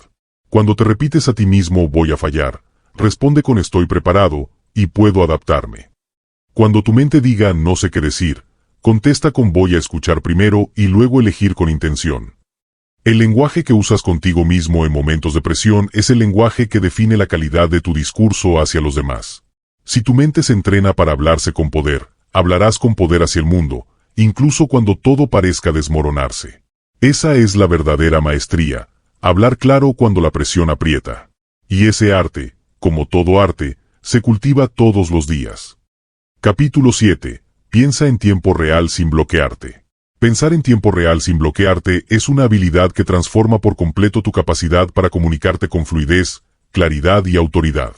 Cuando te repites a ti mismo voy a fallar, responde con estoy preparado y puedo adaptarme. Cuando tu mente diga no sé qué decir, contesta con voy a escuchar primero y luego elegir con intención. El lenguaje que usas contigo mismo en momentos de presión es el lenguaje que define la calidad de tu discurso hacia los demás. Si tu mente se entrena para hablarse con poder, hablarás con poder hacia el mundo, incluso cuando todo parezca desmoronarse. Esa es la verdadera maestría, hablar claro cuando la presión aprieta. Y ese arte, como todo arte, se cultiva todos los días. Capítulo 7. Piensa en tiempo real sin bloquearte. Pensar en tiempo real sin bloquearte es una habilidad que transforma por completo tu capacidad para comunicarte con fluidez, claridad y autoridad.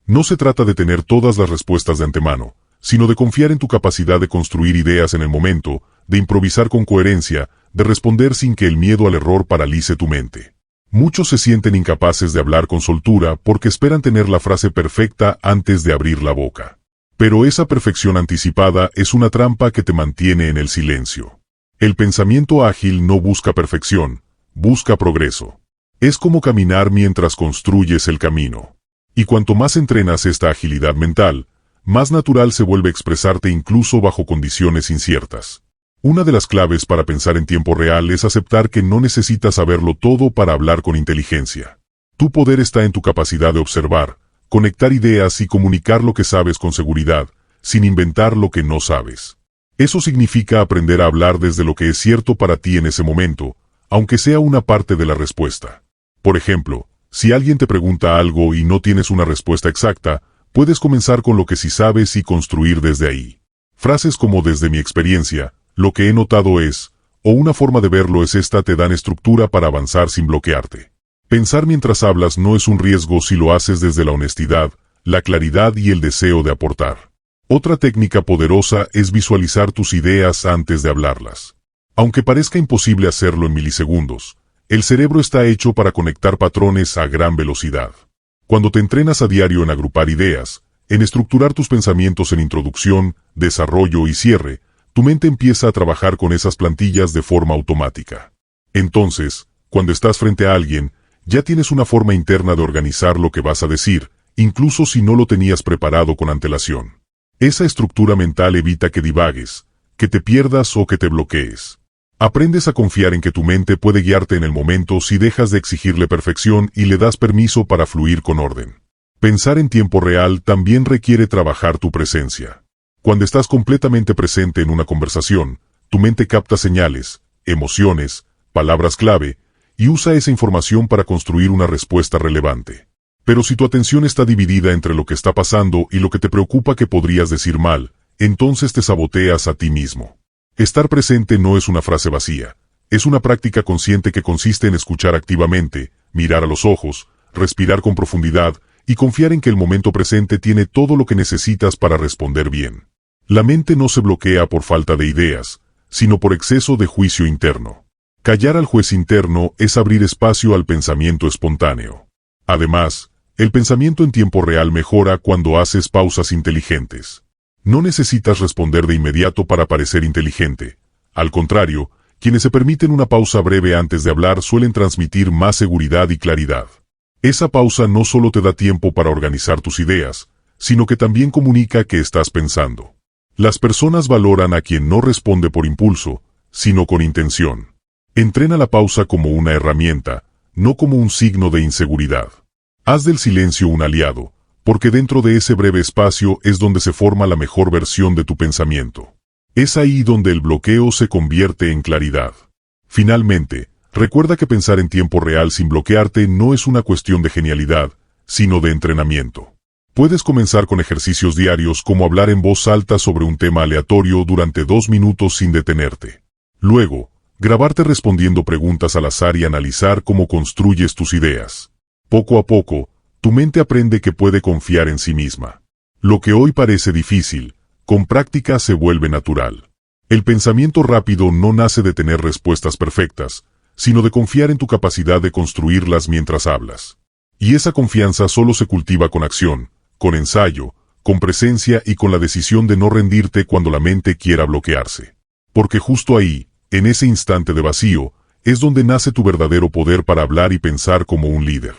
No se trata de tener todas las respuestas de antemano, sino de confiar en tu capacidad de construir ideas en el momento, de improvisar con coherencia, de responder sin que el miedo al error paralice tu mente. Muchos se sienten incapaces de hablar con soltura porque esperan tener la frase perfecta antes de abrir la boca. Pero esa perfección anticipada es una trampa que te mantiene en el silencio. El pensamiento ágil no busca perfección, busca progreso. Es como caminar mientras construyes el camino. Y cuanto más entrenas esta agilidad mental, más natural se vuelve expresarte incluso bajo condiciones inciertas. Una de las claves para pensar en tiempo real es aceptar que no necesitas saberlo todo para hablar con inteligencia. Tu poder está en tu capacidad de observar, conectar ideas y comunicar lo que sabes con seguridad, sin inventar lo que no sabes. Eso significa aprender a hablar desde lo que es cierto para ti en ese momento, aunque sea una parte de la respuesta. Por ejemplo, si alguien te pregunta algo y no tienes una respuesta exacta, puedes comenzar con lo que sí sabes y construir desde ahí. Frases como desde mi experiencia, lo que he notado es, o una forma de verlo es esta te dan estructura para avanzar sin bloquearte. Pensar mientras hablas no es un riesgo si lo haces desde la honestidad, la claridad y el deseo de aportar. Otra técnica poderosa es visualizar tus ideas antes de hablarlas. Aunque parezca imposible hacerlo en milisegundos, el cerebro está hecho para conectar patrones a gran velocidad. Cuando te entrenas a diario en agrupar ideas, en estructurar tus pensamientos en introducción, desarrollo y cierre, tu mente empieza a trabajar con esas plantillas de forma automática. Entonces, cuando estás frente a alguien, ya tienes una forma interna de organizar lo que vas a decir, incluso si no lo tenías preparado con antelación. Esa estructura mental evita que divagues, que te pierdas o que te bloquees. Aprendes a confiar en que tu mente puede guiarte en el momento si dejas de exigirle perfección y le das permiso para fluir con orden. Pensar en tiempo real también requiere trabajar tu presencia. Cuando estás completamente presente en una conversación, tu mente capta señales, emociones, palabras clave, y usa esa información para construir una respuesta relevante. Pero si tu atención está dividida entre lo que está pasando y lo que te preocupa que podrías decir mal, entonces te saboteas a ti mismo. Estar presente no es una frase vacía. Es una práctica consciente que consiste en escuchar activamente, mirar a los ojos, respirar con profundidad y confiar en que el momento presente tiene todo lo que necesitas para responder bien. La mente no se bloquea por falta de ideas, sino por exceso de juicio interno. Callar al juez interno es abrir espacio al pensamiento espontáneo. Además, el pensamiento en tiempo real mejora cuando haces pausas inteligentes. No necesitas responder de inmediato para parecer inteligente. Al contrario, quienes se permiten una pausa breve antes de hablar suelen transmitir más seguridad y claridad. Esa pausa no solo te da tiempo para organizar tus ideas, sino que también comunica que estás pensando. Las personas valoran a quien no responde por impulso, sino con intención. Entrena la pausa como una herramienta, no como un signo de inseguridad. Haz del silencio un aliado, porque dentro de ese breve espacio es donde se forma la mejor versión de tu pensamiento. Es ahí donde el bloqueo se convierte en claridad. Finalmente, recuerda que pensar en tiempo real sin bloquearte no es una cuestión de genialidad, sino de entrenamiento. Puedes comenzar con ejercicios diarios como hablar en voz alta sobre un tema aleatorio durante 2 minutos sin detenerte. Luego, grabarte respondiendo preguntas al azar y analizar cómo construyes tus ideas. Poco a poco, tu mente aprende que puede confiar en sí misma. Lo que hoy parece difícil, con práctica se vuelve natural. El pensamiento rápido no nace de tener respuestas perfectas, sino de confiar en tu capacidad de construirlas mientras hablas. Y esa confianza solo se cultiva con acción, con ensayo, con presencia y con la decisión de no rendirte cuando la mente quiera bloquearse. Porque justo ahí, en ese instante de vacío, es donde nace tu verdadero poder para hablar y pensar como un líder.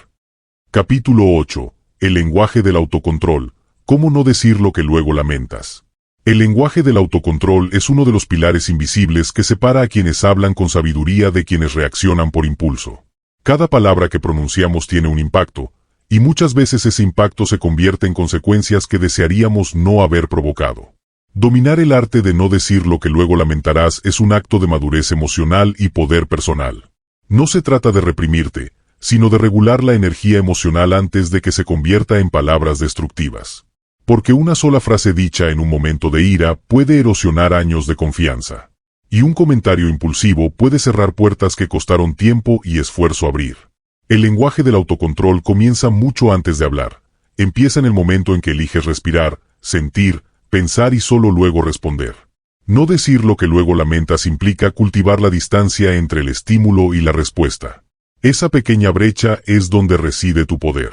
Capítulo 8. El lenguaje del autocontrol. ¿Cómo no decir lo que luego lamentas? El lenguaje del autocontrol es uno de los pilares invisibles que separa a quienes hablan con sabiduría de quienes reaccionan por impulso. Cada palabra que pronunciamos tiene un impacto, y muchas veces ese impacto se convierte en consecuencias que desearíamos no haber provocado. Dominar el arte de no decir lo que luego lamentarás es un acto de madurez emocional y poder personal. No se trata de reprimirte, sino de regular la energía emocional antes de que se convierta en palabras destructivas. Porque una sola frase dicha en un momento de ira puede erosionar años de confianza. Y un comentario impulsivo puede cerrar puertas que costaron tiempo y esfuerzo abrir. El lenguaje del autocontrol comienza mucho antes de hablar. Empieza en el momento en que eliges respirar, sentir, pensar y solo luego responder. No decir lo que luego lamentas implica cultivar la distancia entre el estímulo y la respuesta. Esa pequeña brecha es donde reside tu poder.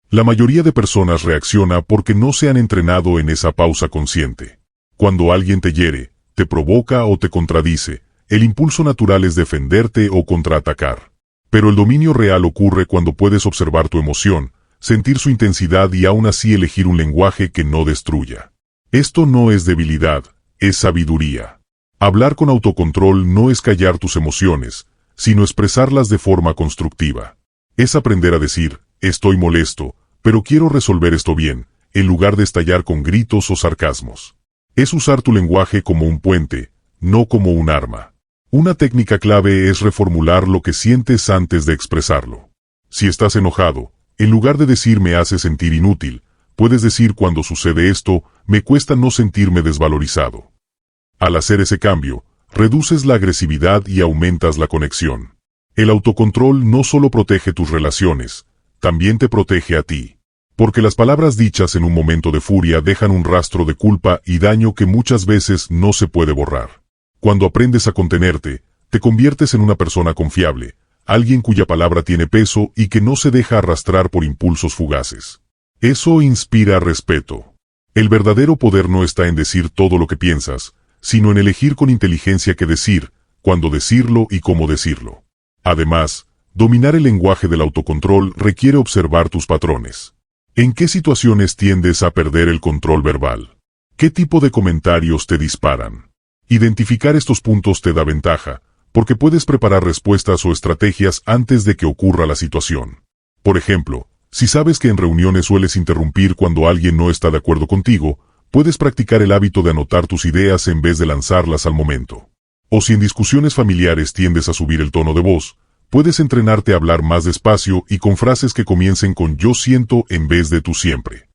La mayoría de personas reacciona porque no se han entrenado en esa pausa consciente. Cuando alguien te hiere, te provoca o te contradice, el impulso natural es defenderte o contraatacar. Pero el dominio real ocurre cuando puedes observar tu emoción, sentir su intensidad y aún así elegir un lenguaje que no destruya. Esto no es debilidad, es sabiduría. Hablar con autocontrol no es callar tus emociones, sino expresarlas de forma constructiva. Es aprender a decir, estoy molesto, pero quiero resolver esto bien, en lugar de estallar con gritos o sarcasmos. Es usar tu lenguaje como un puente, no como un arma. Una técnica clave es reformular lo que sientes antes de expresarlo. Si estás enojado, en lugar de decir me hace sentir inútil, puedes decir cuando sucede esto, me cuesta no sentirme desvalorizado. Al hacer ese cambio, reduces la agresividad y aumentas la conexión. El autocontrol no solo protege tus relaciones, también te protege a ti. Porque las palabras dichas en un momento de furia dejan un rastro de culpa y daño que muchas veces no se puede borrar. Cuando aprendes a contenerte, te conviertes en una persona confiable, alguien cuya palabra tiene peso y que no se deja arrastrar por impulsos fugaces. Eso inspira respeto. El verdadero poder no está en decir todo lo que piensas, sino en elegir con inteligencia qué decir, cuándo decirlo y cómo decirlo. Además, dominar el lenguaje del autocontrol requiere observar tus patrones. ¿En qué situaciones tiendes a perder el control verbal? ¿Qué tipo de comentarios te disparan? Identificar estos puntos te da ventaja, porque puedes preparar respuestas o estrategias antes de que ocurra la situación. Por ejemplo, si sabes que en reuniones sueles interrumpir cuando alguien no está de acuerdo contigo, puedes practicar el hábito de anotar tus ideas en vez de lanzarlas al momento. O si en discusiones familiares tiendes a subir el tono de voz, Puedes entrenarte a hablar más despacio y con frases que comiencen con yo siento en vez de tú siempre.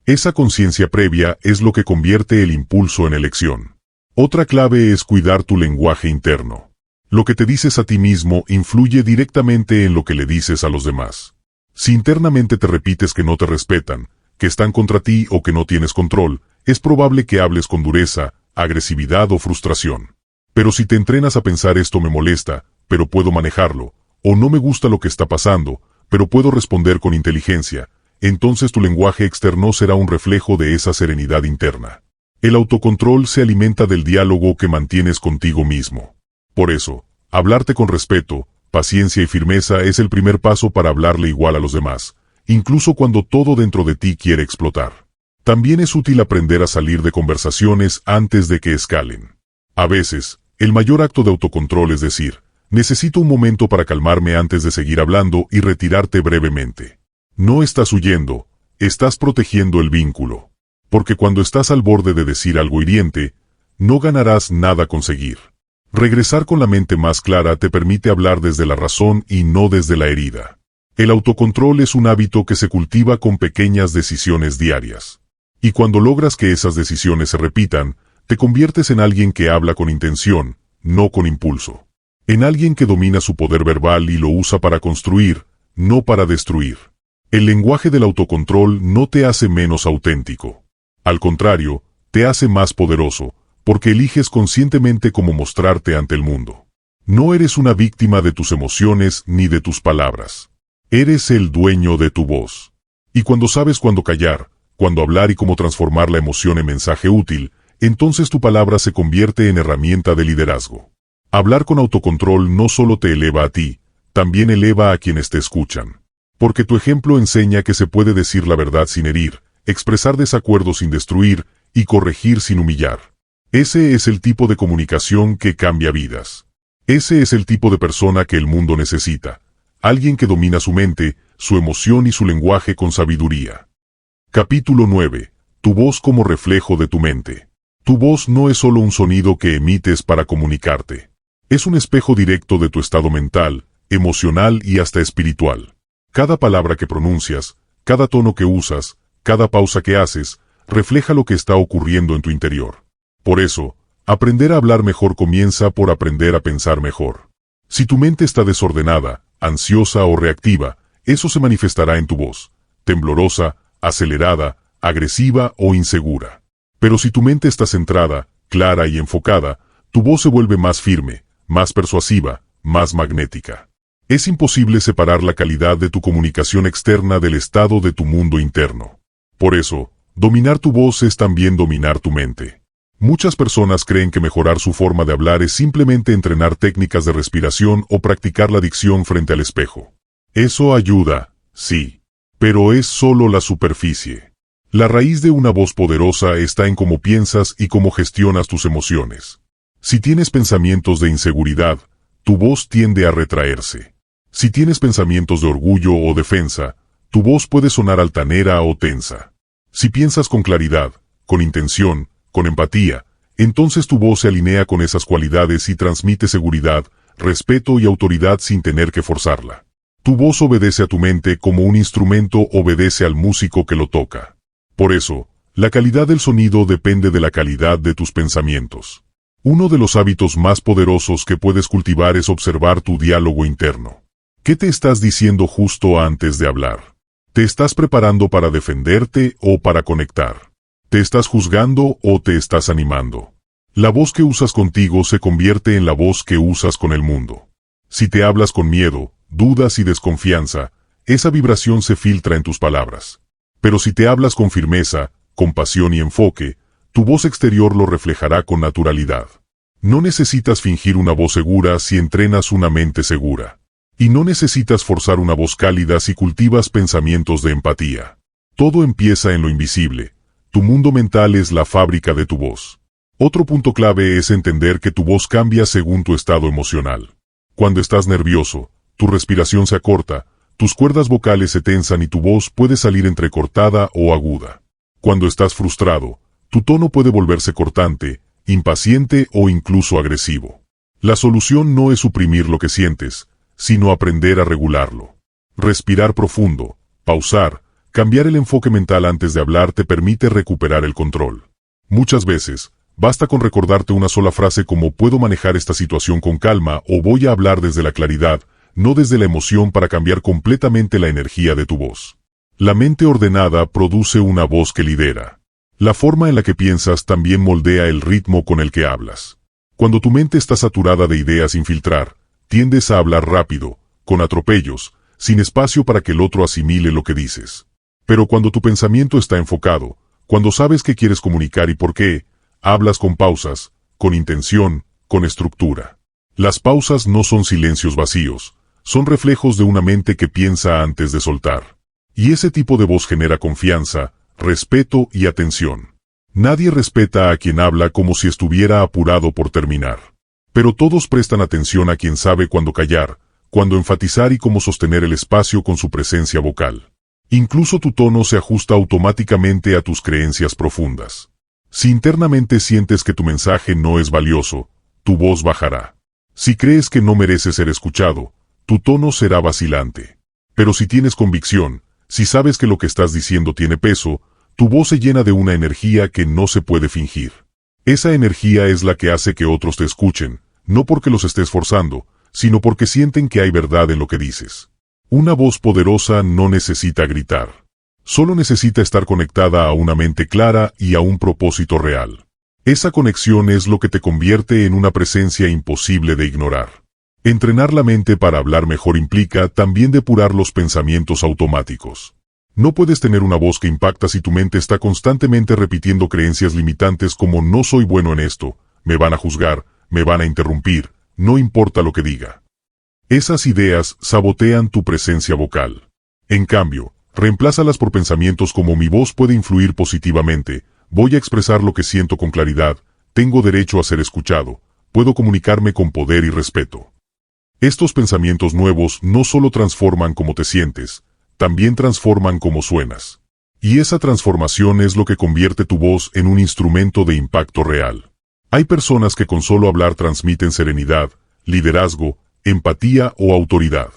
Esa conciencia previa es lo que convierte el impulso en elección. Otra clave es cuidar tu lenguaje interno. Lo que te dices a ti mismo influye directamente en lo que le dices a los demás. Si internamente te repites que no te respetan, que están contra ti o que no tienes control, es probable que hables con dureza, agresividad o frustración. Pero si te entrenas a pensar esto me molesta, pero puedo manejarlo, o no me gusta lo que está pasando, pero puedo responder con inteligencia, entonces tu lenguaje externo será un reflejo de esa serenidad interna. El autocontrol se alimenta del diálogo que mantienes contigo mismo. Por eso, hablarte con respeto, paciencia y firmeza es el primer paso para hablarle igual a los demás, incluso cuando todo dentro de ti quiere explotar. También es útil aprender a salir de conversaciones antes de que escalen. A veces, el mayor acto de autocontrol es decir, necesito un momento para calmarme antes de seguir hablando y retirarte brevemente. No estás huyendo, estás protegiendo el vínculo. Porque cuando estás al borde de decir algo hiriente, no ganarás nada con seguir. Regresar con la mente más clara te permite hablar desde la razón y no desde la herida. El autocontrol es un hábito que se cultiva con pequeñas decisiones diarias. Y cuando logras que esas decisiones se repitan, te conviertes en alguien que habla con intención, no con impulso. En alguien que domina su poder verbal y lo usa para construir, no para destruir. El lenguaje del autocontrol no te hace menos auténtico. Al contrario, te hace más poderoso, porque eliges conscientemente cómo mostrarte ante el mundo. No eres una víctima de tus emociones ni de tus palabras. Eres el dueño de tu voz. Y cuando sabes cuándo callar, cuándo hablar y cómo transformar la emoción en mensaje útil, entonces tu palabra se convierte en herramienta de liderazgo. Hablar con autocontrol no solo te eleva a ti, también eleva a quienes te escuchan. Porque tu ejemplo enseña que se puede decir la verdad sin herir, expresar desacuerdos sin destruir y corregir sin humillar. Ese es el tipo de comunicación que cambia vidas. Ese es el tipo de persona que el mundo necesita. Alguien que domina su mente, su emoción y su lenguaje con sabiduría. Capítulo 9. Tu voz como reflejo de tu mente. Tu voz no es solo un sonido que emites para comunicarte. Es un espejo directo de tu estado mental, emocional y hasta espiritual. Cada palabra que pronuncias, cada tono que usas, cada pausa que haces, refleja lo que está ocurriendo en tu interior. Por eso, aprender a hablar mejor comienza por aprender a pensar mejor. Si tu mente está desordenada, ansiosa o reactiva, eso se manifestará en tu voz, temblorosa, acelerada, agresiva o insegura. Pero si tu mente está centrada, clara y enfocada, tu voz se vuelve más firme, más persuasiva, más magnética. Es imposible separar la calidad de tu comunicación externa del estado de tu mundo interno. Por eso, dominar tu voz es también dominar tu mente. Muchas personas creen que mejorar su forma de hablar es simplemente entrenar técnicas de respiración o practicar la dicción frente al espejo. Eso ayuda, sí, pero es solo la superficie. La raíz de una voz poderosa está en cómo piensas y cómo gestionas tus emociones. Si tienes pensamientos de inseguridad, tu voz tiende a retraerse. Si tienes pensamientos de orgullo o defensa, tu voz puede sonar altanera o tensa. Si piensas con claridad, con intención, con empatía, entonces tu voz se alinea con esas cualidades y transmite seguridad, respeto y autoridad sin tener que forzarla. Tu voz obedece a tu mente como un instrumento obedece al músico que lo toca. Por eso, la calidad del sonido depende de la calidad de tus pensamientos. Uno de los hábitos más poderosos que puedes cultivar es observar tu diálogo interno. ¿Qué te estás diciendo justo antes de hablar? ¿Te estás preparando para defenderte o para conectar? ¿Te estás juzgando o te estás animando? La voz que usas contigo se convierte en la voz que usas con el mundo. Si te hablas con miedo, dudas y desconfianza, esa vibración se filtra en tus palabras. Pero si te hablas con firmeza, compasión y enfoque, tu voz exterior lo reflejará con naturalidad. No necesitas fingir una voz segura si entrenas una mente segura. Y no necesitas forzar una voz cálida si cultivas pensamientos de empatía. Todo empieza en lo invisible. Tu mundo mental es la fábrica de tu voz. Otro punto clave es entender que tu voz cambia según tu estado emocional. Cuando estás nervioso, tu respiración se acorta, tus cuerdas vocales se tensan y tu voz puede salir entrecortada o aguda. Cuando estás frustrado, tu tono puede volverse cortante, impaciente o incluso agresivo. La solución no es suprimir lo que sientes, sino aprender a regularlo. Respirar profundo, pausar, cambiar el enfoque mental antes de hablar te permite recuperar el control. Muchas veces, basta con recordarte una sola frase como puedo manejar esta situación con calma o voy a hablar desde la claridad, no desde la emoción para cambiar completamente la energía de tu voz. La mente ordenada produce una voz que lidera. La forma en la que piensas también moldea el ritmo con el que hablas. Cuando tu mente está saturada de ideas sin filtrar, tiendes a hablar rápido, con atropellos, sin espacio para que el otro asimile lo que dices. Pero cuando tu pensamiento está enfocado, cuando sabes qué quieres comunicar y por qué, hablas con pausas, con intención, con estructura. Las pausas no son silencios vacíos, son reflejos de una mente que piensa antes de soltar. Y ese tipo de voz genera confianza, respeto y atención. Nadie respeta a quien habla como si estuviera apurado por terminar. Pero todos prestan atención a quien sabe cuándo callar, cuándo enfatizar y cómo sostener el espacio con su presencia vocal. Incluso tu tono se ajusta automáticamente a tus creencias profundas. Si internamente sientes que tu mensaje no es valioso, tu voz bajará. Si crees que no mereces ser escuchado, tu tono será vacilante. Pero si tienes convicción, si sabes que lo que estás diciendo tiene peso, tu voz se llena de una energía que no se puede fingir. Esa energía es la que hace que otros te escuchen, no porque los estés forzando, sino porque sienten que hay verdad en lo que dices. Una voz poderosa no necesita gritar. Solo necesita estar conectada a una mente clara y a un propósito real. Esa conexión es lo que te convierte en una presencia imposible de ignorar. Entrenar la mente para hablar mejor implica también depurar los pensamientos automáticos. No puedes tener una voz que impacta si tu mente está constantemente repitiendo creencias limitantes como no soy bueno en esto, me van a juzgar, me van a interrumpir, no importa lo que diga. Esas ideas sabotean tu presencia vocal. En cambio, reemplázalas por pensamientos como mi voz puede influir positivamente, voy a expresar lo que siento con claridad, tengo derecho a ser escuchado, puedo comunicarme con poder y respeto. Estos pensamientos nuevos no solo transforman cómo te sientes, también transforman cómo suenas. Y esa transformación es lo que convierte tu voz en un instrumento de impacto real. Hay personas que con solo hablar transmiten serenidad, liderazgo, empatía o autoridad.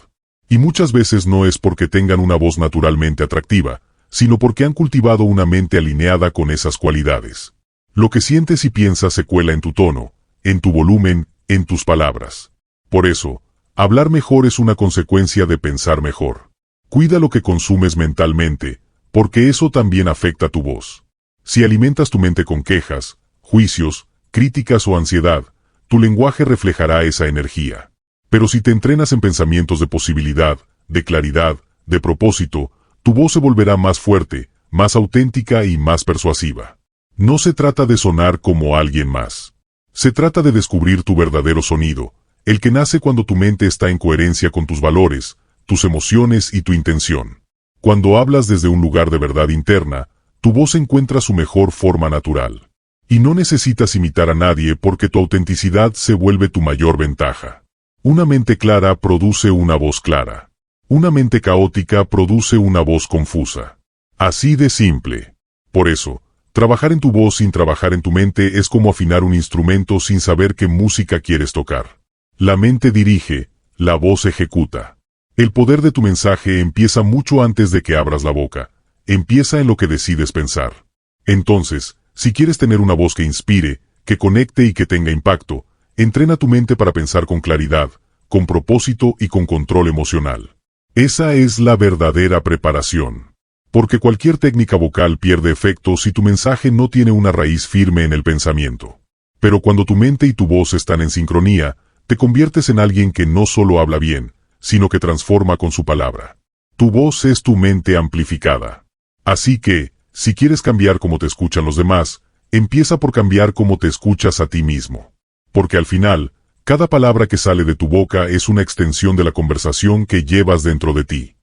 Y muchas veces no es porque tengan una voz naturalmente atractiva, sino porque han cultivado una mente alineada con esas cualidades. Lo que sientes y piensas se cuela en tu tono, en tu volumen, en tus palabras. Por eso, hablar mejor es una consecuencia de pensar mejor. Cuida lo que consumes mentalmente, porque eso también afecta tu voz. Si alimentas tu mente con quejas, juicios, críticas o ansiedad, tu lenguaje reflejará esa energía. Pero si te entrenas en pensamientos de posibilidad, de claridad, de propósito, tu voz se volverá más fuerte, más auténtica y más persuasiva. No se trata de sonar como alguien más. Se trata de descubrir tu verdadero sonido, el que nace cuando tu mente está en coherencia con tus valores, tus emociones y tu intención. Cuando hablas desde un lugar de verdad interna, tu voz encuentra su mejor forma natural. Y no necesitas imitar a nadie porque tu autenticidad se vuelve tu mayor ventaja. Una mente clara produce una voz clara. Una mente caótica produce una voz confusa. Así de simple. Por eso, trabajar en tu voz sin trabajar en tu mente es como afinar un instrumento sin saber qué música quieres tocar. La mente dirige, la voz ejecuta. El poder de tu mensaje empieza mucho antes de que abras la boca. Empieza en lo que decides pensar. Entonces, si quieres tener una voz que inspire, que conecte y que tenga impacto, entrena tu mente para pensar con claridad, con propósito y con control emocional. Esa es la verdadera preparación. Porque cualquier técnica vocal pierde efecto si tu mensaje no tiene una raíz firme en el pensamiento. Pero cuando tu mente y tu voz están en sincronía, te conviertes en alguien que no solo habla bien, sino que transforma con su palabra. Tu voz es tu mente amplificada. Así que, si quieres cambiar cómo te escuchan los demás, empieza por cambiar cómo te escuchas a ti mismo. Porque al final, cada palabra que sale de tu boca es una extensión de la conversación que llevas dentro de ti.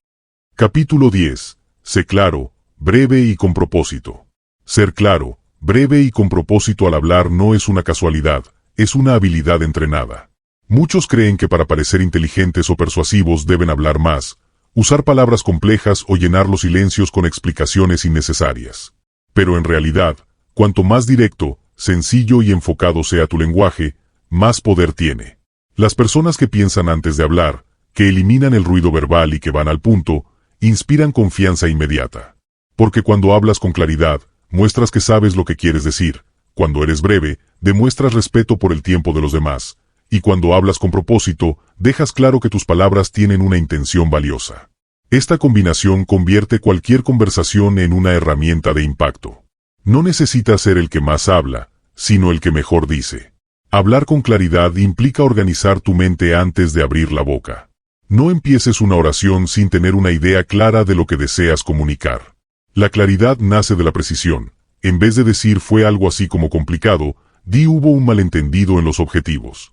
Capítulo 10. Sé claro, breve y con propósito. Ser claro, breve y con propósito al hablar no es una casualidad, es una habilidad entrenada. Muchos creen que para parecer inteligentes o persuasivos deben hablar más, usar palabras complejas o llenar los silencios con explicaciones innecesarias. Pero en realidad, cuanto más directo, sencillo y enfocado sea tu lenguaje, más poder tiene. Las personas que piensan antes de hablar, que eliminan el ruido verbal y que van al punto, inspiran confianza inmediata. Porque cuando hablas con claridad, muestras que sabes lo que quieres decir. Cuando eres breve, demuestras respeto por el tiempo de los demás. Y cuando hablas con propósito, dejas claro que tus palabras tienen una intención valiosa. Esta combinación convierte cualquier conversación en una herramienta de impacto. No necesitas ser el que más habla, sino el que mejor dice. Hablar con claridad implica organizar tu mente antes de abrir la boca. No empieces una oración sin tener una idea clara de lo que deseas comunicar. La claridad nace de la precisión. En vez de decir fue algo así como complicado, di hubo un malentendido en los objetivos.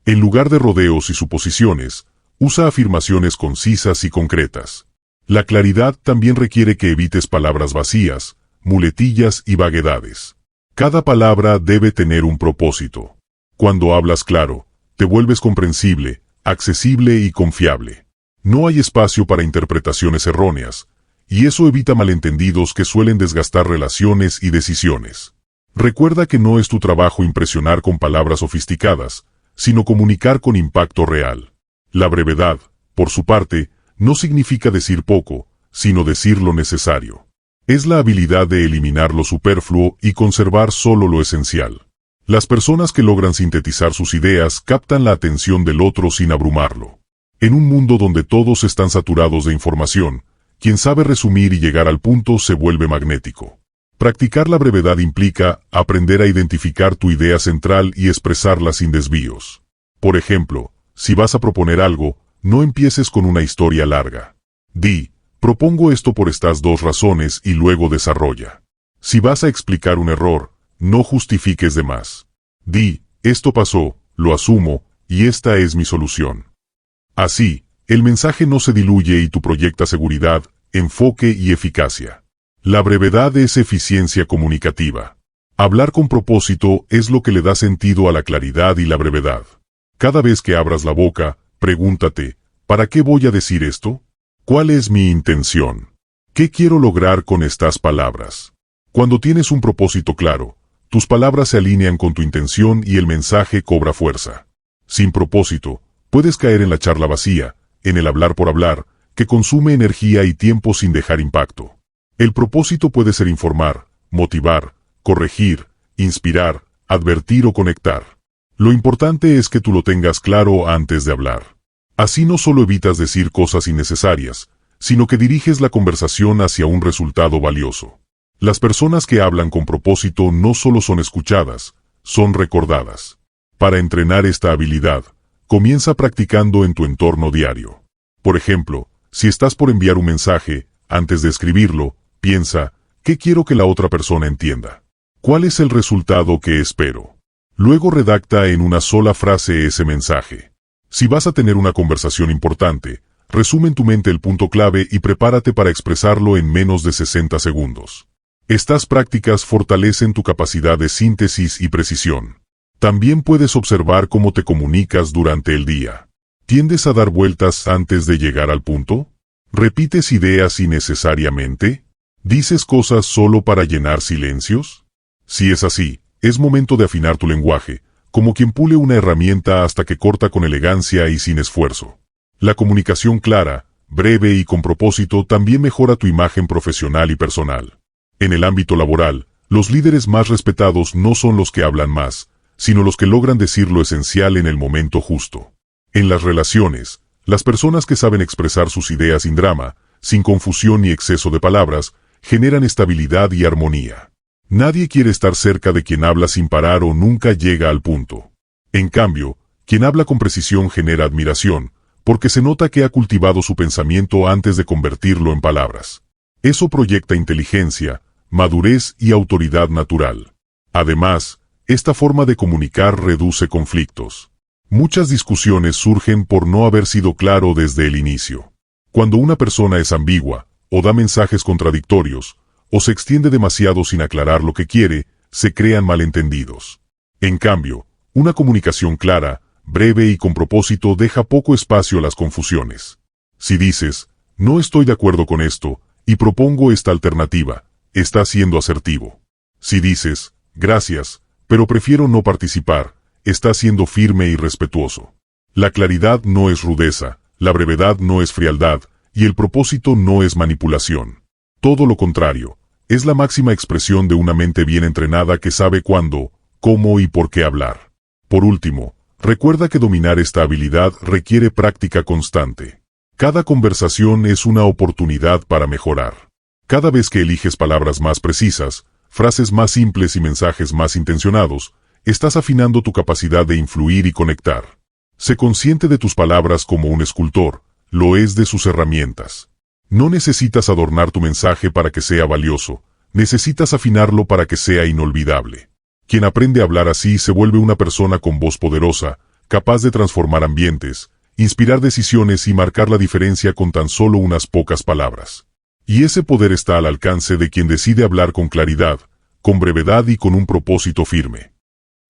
En lugar de rodeos y suposiciones, usa afirmaciones concisas y concretas. La claridad también requiere que evites palabras vacías, muletillas y vaguedades. Cada palabra debe tener un propósito. Cuando hablas claro, te vuelves comprensible, accesible y confiable. No hay espacio para interpretaciones erróneas, y eso evita malentendidos que suelen desgastar relaciones y decisiones. Recuerda que no es tu trabajo impresionar con palabras sofisticadas, sino comunicar con impacto real. La brevedad, por su parte, no significa decir poco, sino decir lo necesario. Es la habilidad de eliminar lo superfluo y conservar solo lo esencial. Las personas que logran sintetizar sus ideas captan la atención del otro sin abrumarlo. En un mundo donde todos están saturados de información, quien sabe resumir y llegar al punto se vuelve magnético. Practicar la brevedad implica aprender a identificar tu idea central y expresarla sin desvíos. Por ejemplo, si vas a proponer algo, no empieces con una historia larga. Di, propongo esto por estas dos razones y luego desarrolla. Si vas a explicar un error, no justifiques de más. Di, esto pasó, lo asumo, y esta es mi solución. Así, el mensaje no se diluye y tú proyectas seguridad, enfoque y eficacia. La brevedad es eficiencia comunicativa. Hablar con propósito es lo que le da sentido a la claridad y la brevedad. Cada vez que abras la boca, pregúntate, ¿para qué voy a decir esto? ¿Cuál es mi intención? ¿Qué quiero lograr con estas palabras? Cuando tienes un propósito claro, tus palabras se alinean con tu intención y el mensaje cobra fuerza. Sin propósito, puedes caer en la charla vacía, en el hablar por hablar, que consume energía y tiempo sin dejar impacto. El propósito puede ser informar, motivar, corregir, inspirar, advertir o conectar. Lo importante es que tú lo tengas claro antes de hablar. Así no solo evitas decir cosas innecesarias, sino que diriges la conversación hacia un resultado valioso. Las personas que hablan con propósito no solo son escuchadas, son recordadas. Para entrenar esta habilidad, comienza practicando en tu entorno diario. Por ejemplo, si estás por enviar un mensaje, antes de escribirlo, piensa, ¿qué quiero que la otra persona entienda? ¿Cuál es el resultado que espero? Luego redacta en una sola frase ese mensaje. Si vas a tener una conversación importante, resume en tu mente el punto clave y prepárate para expresarlo en menos de 60 segundos. Estas prácticas fortalecen tu capacidad de síntesis y precisión. También puedes observar cómo te comunicas durante el día. ¿Tiendes a dar vueltas antes de llegar al punto? ¿Repites ideas innecesariamente? ¿Dices cosas solo para llenar silencios? Si es así, es momento de afinar tu lenguaje, como quien pule una herramienta hasta que corta con elegancia y sin esfuerzo. La comunicación clara, breve y con propósito también mejora tu imagen profesional y personal. En el ámbito laboral, los líderes más respetados no son los que hablan más, sino los que logran decir lo esencial en el momento justo. En las relaciones, las personas que saben expresar sus ideas sin drama, sin confusión ni exceso de palabras, generan estabilidad y armonía. Nadie quiere estar cerca de quien habla sin parar o nunca llega al punto. En cambio, quien habla con precisión genera admiración, porque se nota que ha cultivado su pensamiento antes de convertirlo en palabras. Eso proyecta inteligencia, madurez y autoridad natural. Además, esta forma de comunicar reduce conflictos. Muchas discusiones surgen por no haber sido claro desde el inicio. Cuando una persona es ambigua, o da mensajes contradictorios, o se extiende demasiado sin aclarar lo que quiere, se crean malentendidos. En cambio, una comunicación clara, breve y con propósito deja poco espacio a las confusiones. Si dices, no estoy de acuerdo con esto, y propongo esta alternativa, estás siendo asertivo. Si dices, gracias, pero prefiero no participar, estás siendo firme y respetuoso. La claridad no es rudeza, La brevedad no es frialdad, y el propósito no es manipulación. Todo lo contrario, es la máxima expresión de una mente bien entrenada que sabe cuándo, cómo y por qué hablar. Por último, recuerda que dominar esta habilidad requiere práctica constante. Cada conversación es una oportunidad para mejorar. Cada vez que eliges palabras más precisas, frases más simples y mensajes más intencionados, estás afinando tu capacidad de influir y conectar. Sé consciente de tus palabras como un escultor, lo es de sus herramientas. No necesitas adornar tu mensaje para que sea valioso, necesitas afinarlo para que sea inolvidable. Quien aprende a hablar así se vuelve una persona con voz poderosa, capaz de transformar ambientes, inspirar decisiones y marcar la diferencia con tan solo unas pocas palabras. Y ese poder está al alcance de quien decide hablar con claridad, con brevedad y con un propósito firme.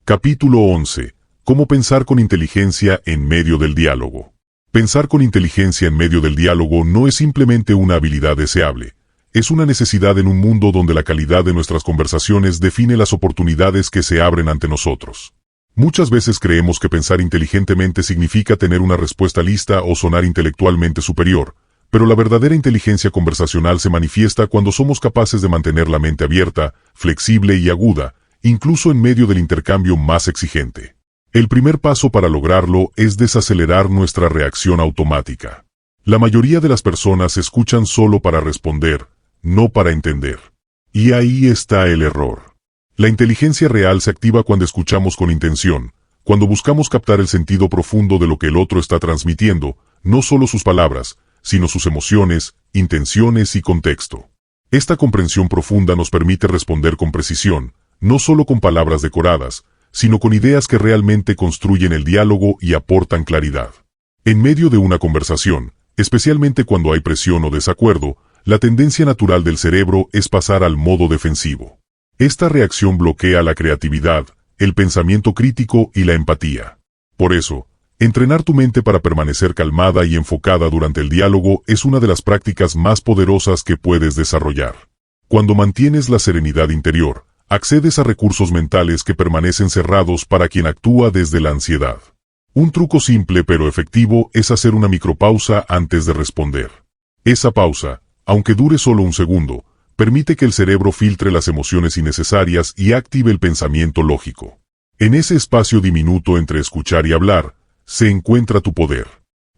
Capítulo 11. Cómo pensar con inteligencia en medio del diálogo. Pensar con inteligencia en medio del diálogo no es simplemente una habilidad deseable, es una necesidad en un mundo donde la calidad de nuestras conversaciones define las oportunidades que se abren ante nosotros. Muchas veces creemos que pensar inteligentemente significa tener una respuesta lista o sonar intelectualmente superior, pero la verdadera inteligencia conversacional se manifiesta cuando somos capaces de mantener la mente abierta, flexible y aguda, incluso en medio del intercambio más exigente. El primer paso para lograrlo es desacelerar nuestra reacción automática. La mayoría de las personas escuchan solo para responder, no para entender. Y ahí está el error. La inteligencia real se activa cuando escuchamos con intención, cuando buscamos captar el sentido profundo de lo que el otro está transmitiendo, no solo sus palabras, sino sus emociones, intenciones y contexto. Esta comprensión profunda nos permite responder con precisión, no solo con palabras decoradas, sino con ideas que realmente construyen el diálogo y aportan claridad. En medio de una conversación, especialmente cuando hay presión o desacuerdo, la tendencia natural del cerebro es pasar al modo defensivo. Esta reacción bloquea la creatividad, el pensamiento crítico y la empatía. Por eso, entrenar tu mente para permanecer calmada y enfocada durante el diálogo es una de las prácticas más poderosas que puedes desarrollar. Cuando mantienes la serenidad interior, accedes a recursos mentales que permanecen cerrados para quien actúa desde la ansiedad. Un truco simple pero efectivo es hacer una micropausa antes de responder. Esa pausa, aunque dure solo un segundo, permite que el cerebro filtre las emociones innecesarias y active el pensamiento lógico. En ese espacio diminuto entre escuchar y hablar, se encuentra tu poder.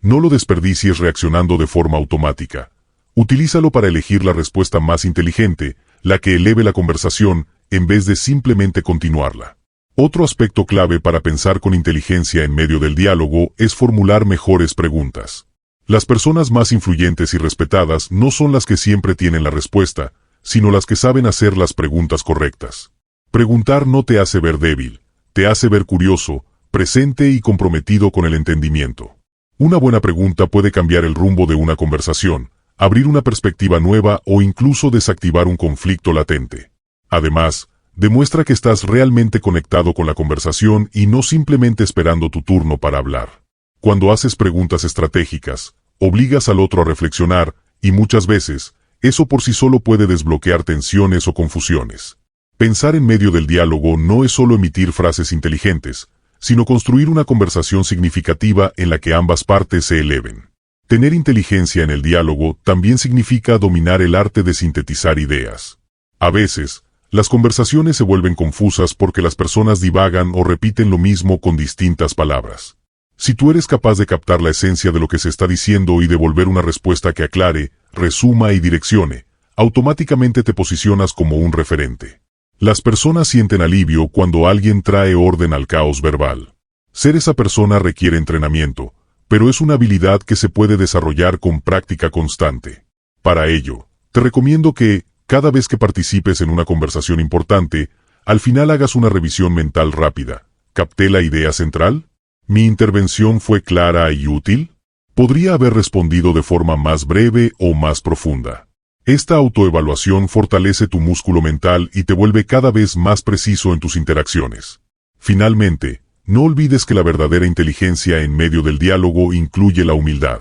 No lo desperdicies reaccionando de forma automática. Utilízalo para elegir la respuesta más inteligente, la que eleve la conversación, en vez de simplemente continuarla. Otro aspecto clave para pensar con inteligencia en medio del diálogo es formular mejores preguntas. Las personas más influyentes y respetadas no son las que siempre tienen la respuesta, sino las que saben hacer las preguntas correctas. Preguntar no te hace ver débil, te hace ver curioso, presente y comprometido con el entendimiento. Una buena pregunta puede cambiar el rumbo de una conversación, abrir una perspectiva nueva o incluso desactivar un conflicto latente. Además, demuestra que estás realmente conectado con la conversación y no simplemente esperando tu turno para hablar. Cuando haces preguntas estratégicas, obligas al otro a reflexionar, y muchas veces, eso por sí solo puede desbloquear tensiones o confusiones. Pensar en medio del diálogo no es solo emitir frases inteligentes, sino construir una conversación significativa en la que ambas partes se eleven. Tener inteligencia en el diálogo también significa dominar el arte de sintetizar ideas. A veces, las conversaciones se vuelven confusas porque las personas divagan o repiten lo mismo con distintas palabras. Si tú eres capaz de captar la esencia de lo que se está diciendo y devolver una respuesta que aclare, resuma y direccione, automáticamente te posicionas como un referente. Las personas sienten alivio cuando alguien trae orden al caos verbal. Ser esa persona requiere entrenamiento, pero es una habilidad que se puede desarrollar con práctica constante. Para ello, te recomiendo que, cada vez que participes en una conversación importante, al final hagas una revisión mental rápida. ¿Capté la idea central? ¿Mi intervención fue clara y útil? ¿Podría haber respondido de forma más breve o más profunda? Esta autoevaluación fortalece tu músculo mental y te vuelve cada vez más preciso en tus interacciones. Finalmente, no olvides que la verdadera inteligencia en medio del diálogo incluye la humildad.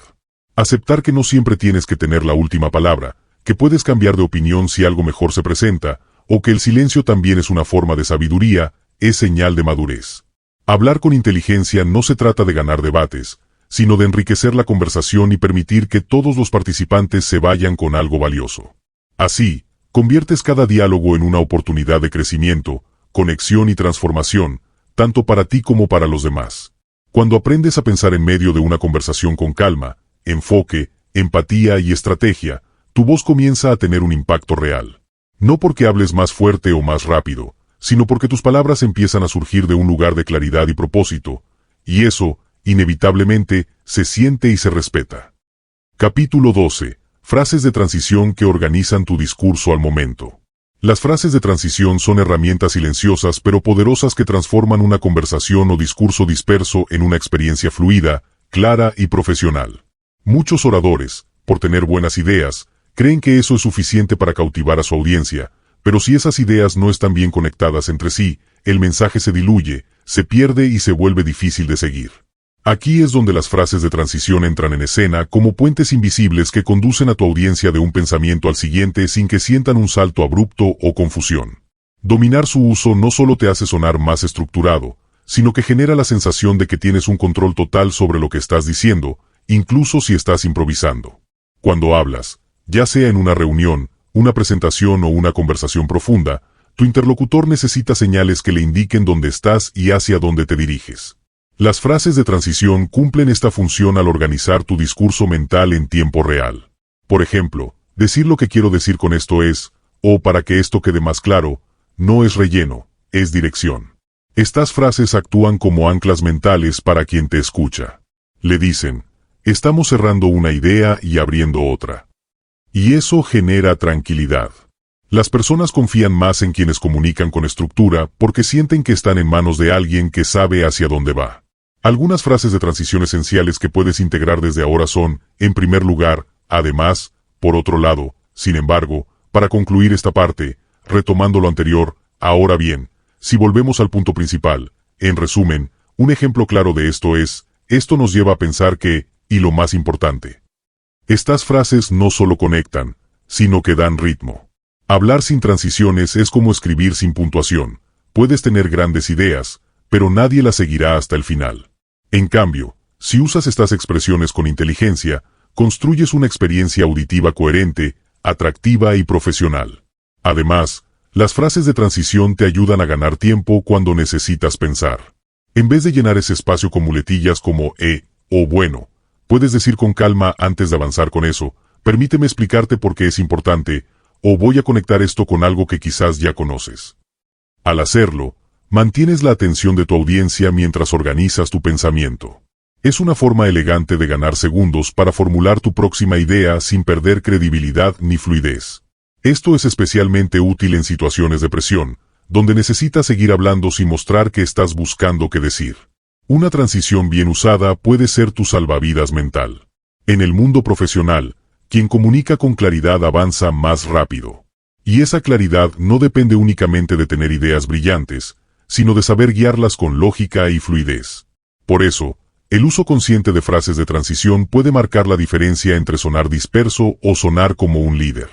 Aceptar que no siempre tienes que tener la última palabra, que puedes cambiar de opinión si algo mejor se presenta, o que el silencio también es una forma de sabiduría, es señal de madurez. Hablar con inteligencia no se trata de ganar debates, sino de enriquecer la conversación y permitir que todos los participantes se vayan con algo valioso. Así, conviertes cada diálogo en una oportunidad de crecimiento, conexión y transformación, tanto para ti como para los demás. Cuando aprendes a pensar en medio de una conversación con calma, enfoque, empatía y estrategia, tu voz comienza a tener un impacto real. No porque hables más fuerte o más rápido, sino porque tus palabras empiezan a surgir de un lugar de claridad y propósito, y eso, inevitablemente, se siente y se respeta. Capítulo 12. Frases de transición que organizan tu discurso al momento. Las frases de transición son herramientas silenciosas pero poderosas que transforman una conversación o discurso disperso en una experiencia fluida, clara y profesional. Muchos oradores, por tener buenas ideas, creen que eso es suficiente para cautivar a su audiencia, pero si esas ideas no están bien conectadas entre sí, el mensaje se diluye, se pierde y se vuelve difícil de seguir. Aquí es donde las frases de transición entran en escena como puentes invisibles que conducen a tu audiencia de un pensamiento al siguiente sin que sientan un salto abrupto o confusión. Dominar su uso no solo te hace sonar más estructurado, sino que genera la sensación de que tienes un control total sobre lo que estás diciendo, incluso si estás improvisando. Cuando hablas, ya sea en una reunión, una presentación o una conversación profunda, tu interlocutor necesita señales que le indiquen dónde estás y hacia dónde te diriges. Las frases de transición cumplen esta función al organizar tu discurso mental en tiempo real. Por ejemplo, decir lo que quiero decir con esto es, o para que esto quede más claro, no es relleno, es dirección. Estas frases actúan como anclas mentales para quien te escucha. Le dicen, estamos cerrando una idea y abriendo otra. Y eso genera tranquilidad. Las personas confían más en quienes comunican con estructura porque sienten que están en manos de alguien que sabe hacia dónde va. Algunas frases de transición esenciales que puedes integrar desde ahora son, en primer lugar, además, por otro lado, sin embargo, para concluir esta parte, retomando lo anterior, ahora bien, si volvemos al punto principal, en resumen, un ejemplo claro de esto es, esto nos lleva a pensar que, y lo más importante, estas frases no solo conectan, sino que dan ritmo. Hablar sin transiciones es como escribir sin puntuación. Puedes tener grandes ideas, pero nadie las seguirá hasta el final. En cambio, si usas estas expresiones con inteligencia, construyes una experiencia auditiva coherente, atractiva y profesional. Además, las frases de transición te ayudan a ganar tiempo cuando necesitas pensar. En vez de llenar ese espacio con muletillas como o bueno, puedes decir con calma antes de avanzar con eso, permíteme explicarte por qué es importante, o voy a conectar esto con algo que quizás ya conoces. Al hacerlo, mantienes la atención de tu audiencia mientras organizas tu pensamiento. Es una forma elegante de ganar segundos para formular tu próxima idea sin perder credibilidad ni fluidez. Esto es especialmente útil en situaciones de presión, donde necesitas seguir hablando sin mostrar que estás buscando qué decir. Una transición bien usada puede ser tu salvavidas mental. En el mundo profesional, quien comunica con claridad avanza más rápido. Y esa claridad no depende únicamente de tener ideas brillantes, sino de saber guiarlas con lógica y fluidez. Por eso, el uso consciente de frases de transición puede marcar la diferencia entre sonar disperso o sonar como un líder.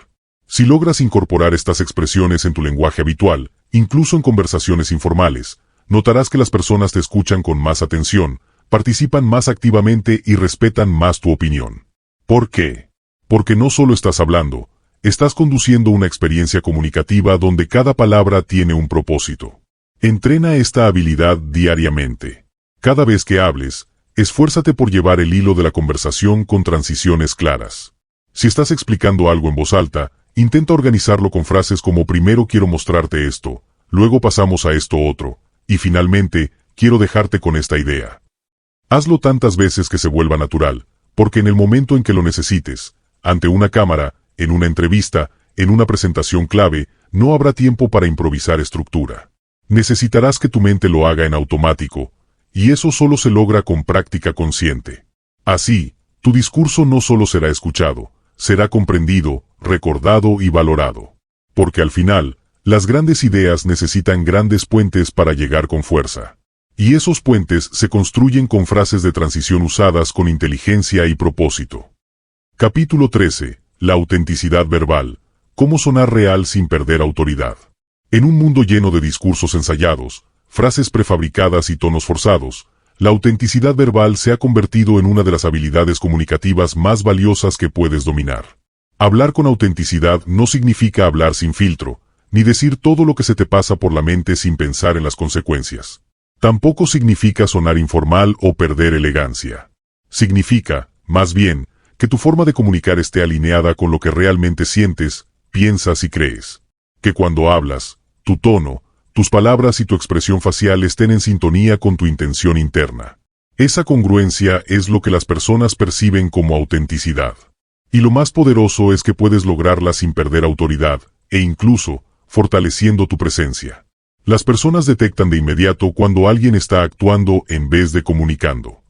Si logras incorporar estas expresiones en tu lenguaje habitual, incluso en conversaciones informales, notarás que las personas te escuchan con más atención, participan más activamente y respetan más tu opinión. ¿Por qué? Porque no solo estás hablando, estás conduciendo una experiencia comunicativa donde cada palabra tiene un propósito. Entrena esta habilidad diariamente. Cada vez que hables, esfuérzate por llevar el hilo de la conversación con transiciones claras. Si estás explicando algo en voz alta, intenta organizarlo con frases como primero quiero mostrarte esto, luego pasamos a esto otro, y finalmente, quiero dejarte con esta idea. Hazlo tantas veces que se vuelva natural, porque en el momento en que lo necesites, ante una cámara, en una entrevista, en una presentación clave, no habrá tiempo para improvisar estructura. Necesitarás que tu mente lo haga en automático, y eso solo se logra con práctica consciente. Así, tu discurso no solo será escuchado, será comprendido, recordado y valorado. Porque al final, las grandes ideas necesitan grandes puentes para llegar con fuerza. Y esos puentes se construyen con frases de transición usadas con inteligencia y propósito. Capítulo 13. La autenticidad verbal. Cómo sonar real sin perder autoridad. En un mundo lleno de discursos ensayados, frases prefabricadas y tonos forzados, La autenticidad verbal se ha convertido en una de las habilidades comunicativas más valiosas que puedes dominar. Hablar con autenticidad no significa hablar sin filtro, ni decir todo lo que se te pasa por la mente sin pensar en las consecuencias. Tampoco significa sonar informal o perder elegancia. Significa, más bien, que tu forma de comunicar esté alineada con lo que realmente sientes, piensas y crees. Que cuando hablas, tu tono, tus palabras y tu expresión facial estén en sintonía con tu intención interna. Esa congruencia es lo que las personas perciben como autenticidad. Y lo más poderoso es que puedes lograrla sin perder autoridad, e incluso, fortaleciendo tu presencia. Las personas detectan de inmediato cuando alguien está actuando en vez de comunicando.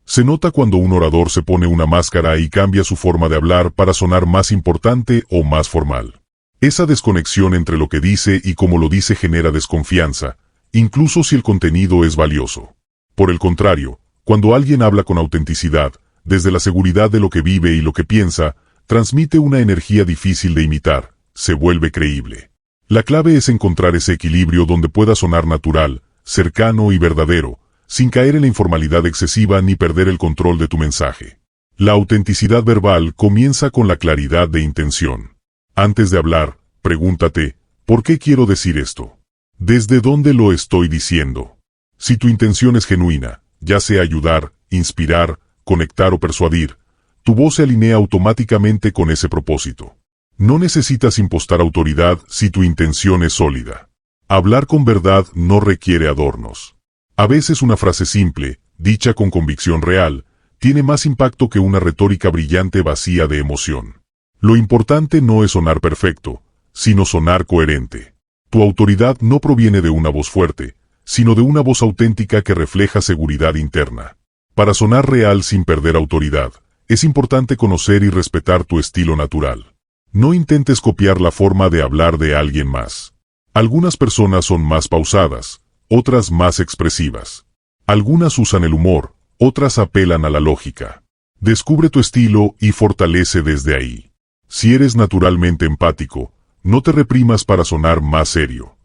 Se nota cuando un orador se pone una máscara y cambia su forma de hablar para sonar más importante o más formal. Esa desconexión entre lo que dice y cómo lo dice genera desconfianza, incluso si el contenido es valioso. Por el contrario, cuando alguien habla con autenticidad, desde la seguridad de lo que vive y lo que piensa, transmite una energía difícil de imitar, se vuelve creíble. La clave es encontrar ese equilibrio donde pueda sonar natural, cercano y verdadero, sin caer en la informalidad excesiva ni perder el control de tu mensaje. La autenticidad verbal comienza con la claridad de intención. Antes de hablar, pregúntate, ¿por qué quiero decir esto? ¿Desde dónde lo estoy diciendo? Si tu intención es genuina, ya sea ayudar, inspirar, conectar o persuadir, tu voz se alinea automáticamente con ese propósito. No necesitas impostar autoridad si tu intención es sólida. Hablar con verdad no requiere adornos. A veces una frase simple, dicha con convicción real, tiene más impacto que una retórica brillante vacía de emoción. Lo importante no es sonar perfecto, sino sonar coherente. Tu autoridad no proviene de una voz fuerte, sino de una voz auténtica que refleja seguridad interna. Para sonar real sin perder autoridad, es importante conocer y respetar tu estilo natural. No intentes copiar la forma de hablar de alguien más. Algunas personas son más pausadas, otras más expresivas. Algunas usan el humor, otras apelan a la lógica. Descubre tu estilo y fortalece desde ahí. Si eres naturalmente empático, no te reprimas para sonar más serio.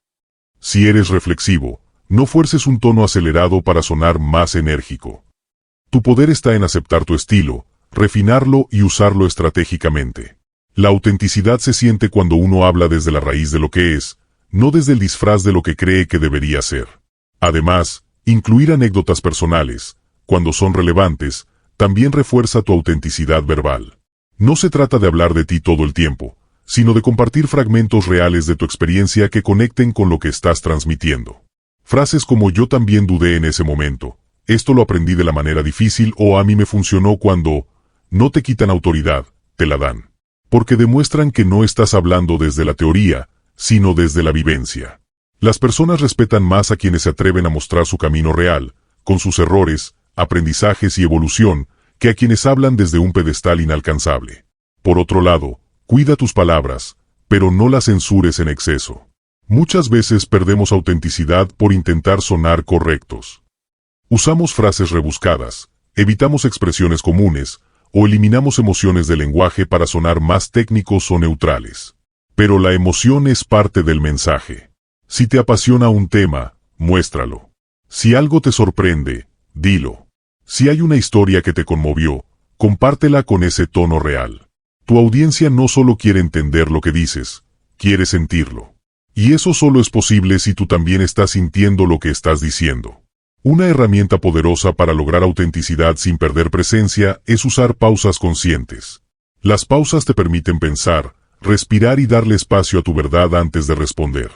Si eres reflexivo, no fuerces un tono acelerado para sonar más enérgico. Tu poder está en aceptar tu estilo, refinarlo y usarlo estratégicamente. La autenticidad se siente cuando uno habla desde la raíz de lo que es, no desde el disfraz de lo que cree que debería ser. Además, incluir anécdotas personales, cuando son relevantes, también refuerza tu autenticidad verbal. No se trata de hablar de ti todo el tiempo, sino de compartir fragmentos reales de tu experiencia que conecten con lo que estás transmitiendo. Frases como "yo también dudé en ese momento", "esto lo aprendí de la manera difícil" o "a mí me funcionó cuando", no te quitan autoridad, te la dan. Porque demuestran que no estás hablando desde la teoría, sino desde la vivencia. Las personas respetan más a quienes se atreven a mostrar su camino real, con sus errores, aprendizajes y evolución, que a quienes hablan desde un pedestal inalcanzable. Por otro lado, cuida tus palabras, pero no las censures en exceso. Muchas veces perdemos autenticidad por intentar sonar correctos. Usamos frases rebuscadas, evitamos expresiones comunes, o eliminamos emociones del lenguaje para sonar más técnicos o neutrales. Pero la emoción es parte del mensaje. Si te apasiona un tema, muéstralo. Si algo te sorprende, dilo. Si hay una historia que te conmovió, compártela con ese tono real. Tu audiencia no solo quiere entender lo que dices, quiere sentirlo. Y eso solo es posible si tú también estás sintiendo lo que estás diciendo. Una herramienta poderosa para lograr autenticidad sin perder presencia es usar pausas conscientes. Las pausas te permiten pensar, respirar y darle espacio a tu verdad antes de responder.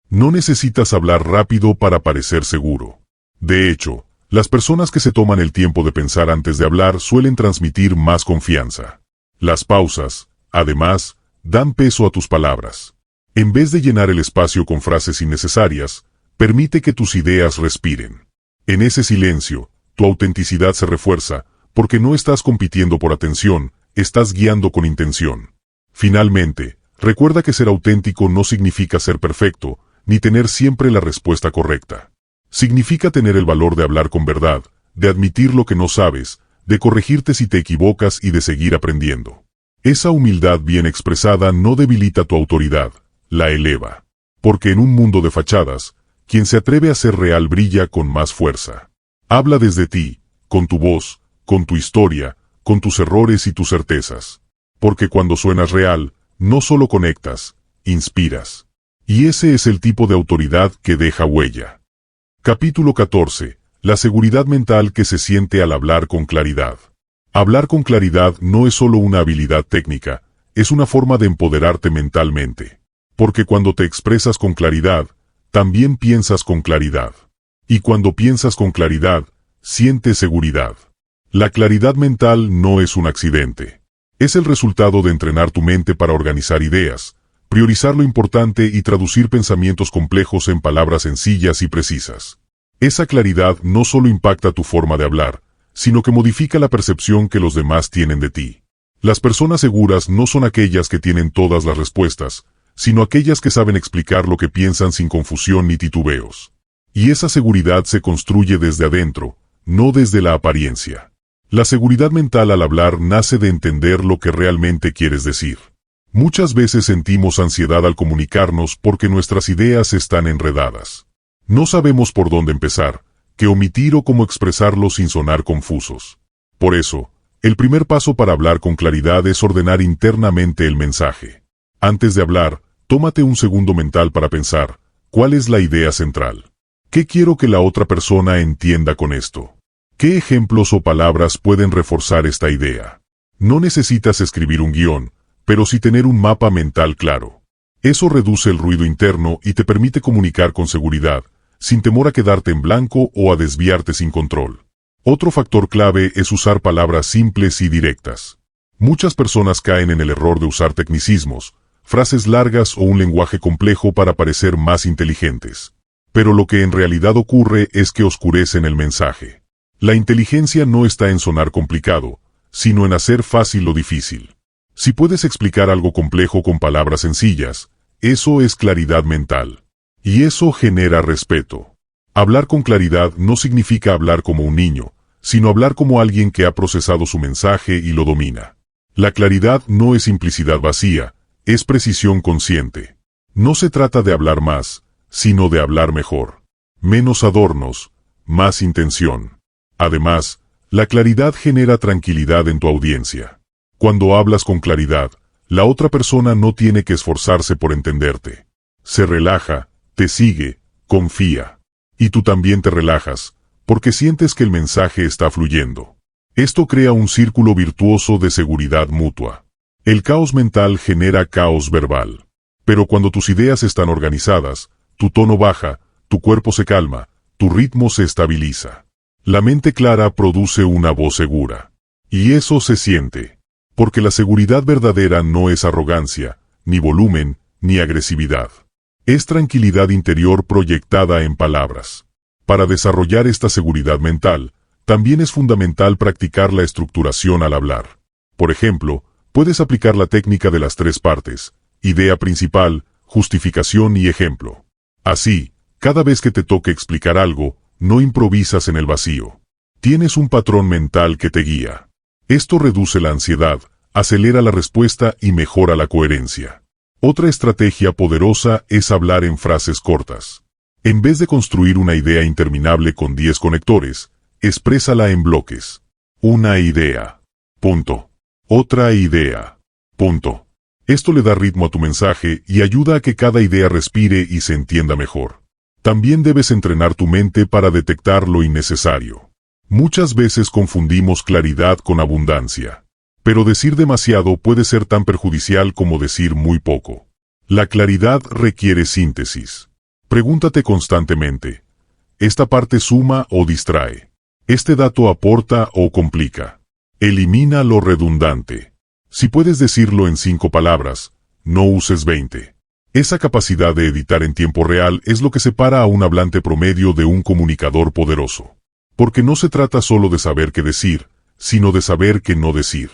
No necesitas hablar rápido para parecer seguro. De hecho, las personas que se toman el tiempo de pensar antes de hablar suelen transmitir más confianza. Las pausas, además, dan peso a tus palabras. En vez de llenar el espacio con frases innecesarias, permite que tus ideas respiren. En ese silencio, tu autenticidad se refuerza, porque no estás compitiendo por atención, estás guiando con intención. Finalmente, recuerda que ser auténtico no significa ser perfecto, ni tener siempre la respuesta correcta. Significa tener el valor de hablar con verdad, de admitir lo que no sabes, de corregirte si te equivocas y de seguir aprendiendo. Esa humildad bien expresada no debilita tu autoridad, la eleva. Porque en un mundo de fachadas, quien se atreve a ser real brilla con más fuerza. Habla desde ti, con tu voz, con tu historia, con tus errores y tus certezas. Porque cuando suenas real, no solo conectas, inspiras. Y ese es el tipo de autoridad que deja huella. Capítulo 14. La seguridad mental que se siente al hablar con claridad. Hablar con claridad no es solo una habilidad técnica, es una forma de empoderarte mentalmente. Porque cuando te expresas con claridad, también piensas con claridad. Y cuando piensas con claridad, sientes seguridad. La claridad mental no es un accidente. Es el resultado de entrenar tu mente para organizar ideas, priorizar lo importante y traducir pensamientos complejos en palabras sencillas y precisas. Esa claridad no solo impacta tu forma de hablar, sino que modifica la percepción que los demás tienen de ti. Las personas seguras no son aquellas que tienen todas las respuestas, sino aquellas que saben explicar lo que piensan sin confusión ni titubeos. Y esa seguridad se construye desde adentro, no desde la apariencia. La seguridad mental al hablar nace de entender lo que realmente quieres decir. Muchas veces sentimos ansiedad al comunicarnos porque nuestras ideas están enredadas. No sabemos por dónde empezar, qué omitir o cómo expresarlo sin sonar confusos. Por eso, el primer paso para hablar con claridad es ordenar internamente el mensaje. Antes de hablar, tómate un segundo mental para pensar, ¿cuál es la idea central? ¿Qué quiero que la otra persona entienda con esto? ¿Qué ejemplos o palabras pueden reforzar esta idea? No necesitas escribir un guión, pero sí tener un mapa mental claro. Eso reduce el ruido interno y te permite comunicar con seguridad, sin temor a quedarte en blanco o a desviarte sin control. Otro factor clave es usar palabras simples y directas. Muchas personas caen en el error de usar tecnicismos, frases largas o un lenguaje complejo para parecer más inteligentes. Pero lo que en realidad ocurre es que oscurecen el mensaje. La inteligencia no está en sonar complicado, sino en hacer fácil lo difícil. Si puedes explicar algo complejo con palabras sencillas, eso es claridad mental. Y eso genera respeto. Hablar con claridad no significa hablar como un niño, sino hablar como alguien que ha procesado su mensaje y lo domina. La claridad no es simplicidad vacía, es precisión consciente. No se trata de hablar más, sino de hablar mejor. Menos adornos, más intención. Además, la claridad genera tranquilidad en tu audiencia. Cuando hablas con claridad, la otra persona no tiene que esforzarse por entenderte. Se relaja, te sigue, confía. Y tú también te relajas, porque sientes que el mensaje está fluyendo. Esto crea un círculo virtuoso de seguridad mutua. El caos mental genera caos verbal. Pero cuando tus ideas están organizadas, tu tono baja, tu cuerpo se calma, tu ritmo se estabiliza. La mente clara produce una voz segura. Y eso se siente. Porque la seguridad verdadera no es arrogancia, ni volumen, ni agresividad. Es tranquilidad interior proyectada en palabras. Para desarrollar esta seguridad mental, también es fundamental practicar la estructuración al hablar. Por ejemplo, puedes aplicar la técnica de las 3 partes: idea principal, justificación y ejemplo. Así, cada vez que te toque explicar algo, no improvisas en el vacío. Tienes un patrón mental que te guía. Esto reduce la ansiedad, acelera la respuesta y mejora la coherencia. Otra estrategia poderosa es hablar en frases cortas. En vez de construir una idea interminable con 10 conectores, exprésala en bloques. Una idea. Punto. Otra idea. Punto. Esto le da ritmo a tu mensaje y ayuda a que cada idea respire y se entienda mejor. También debes entrenar tu mente para detectar lo innecesario. Muchas veces confundimos claridad con abundancia. Pero decir demasiado puede ser tan perjudicial como decir muy poco. La claridad requiere síntesis. Pregúntate constantemente: ¿esta parte suma o distrae? ¿Este dato aporta o complica? Elimina lo redundante. Si puedes decirlo en 5 palabras, no uses 20. Esa capacidad de editar en tiempo real es lo que separa a un hablante promedio de un comunicador poderoso. Porque no se trata solo de saber qué decir, sino de saber qué no decir.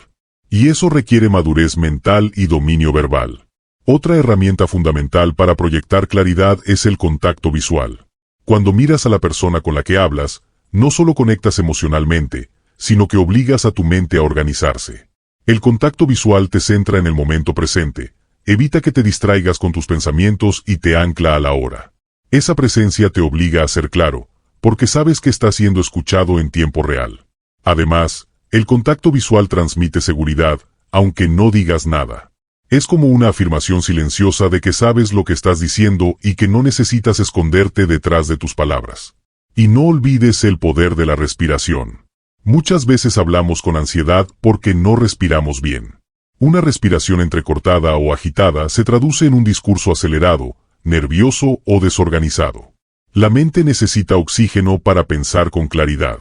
Y eso requiere madurez mental y dominio verbal. Otra herramienta fundamental para proyectar claridad es el contacto visual. Cuando miras a la persona con la que hablas, no solo conectas emocionalmente, sino que obligas a tu mente a organizarse. El contacto visual te centra en el momento presente, evita que te distraigas con tus pensamientos y te ancla a la hora. Esa presencia te obliga a ser claro, porque sabes que está siendo escuchado en tiempo real. Además, el contacto visual transmite seguridad, aunque no digas nada. Es como una afirmación silenciosa de que sabes lo que estás diciendo y que no necesitas esconderte detrás de tus palabras. Y no olvides el poder de la respiración. Muchas veces hablamos con ansiedad porque no respiramos bien. Una respiración entrecortada o agitada se traduce en un discurso acelerado, nervioso o desorganizado. La mente necesita oxígeno para pensar con claridad.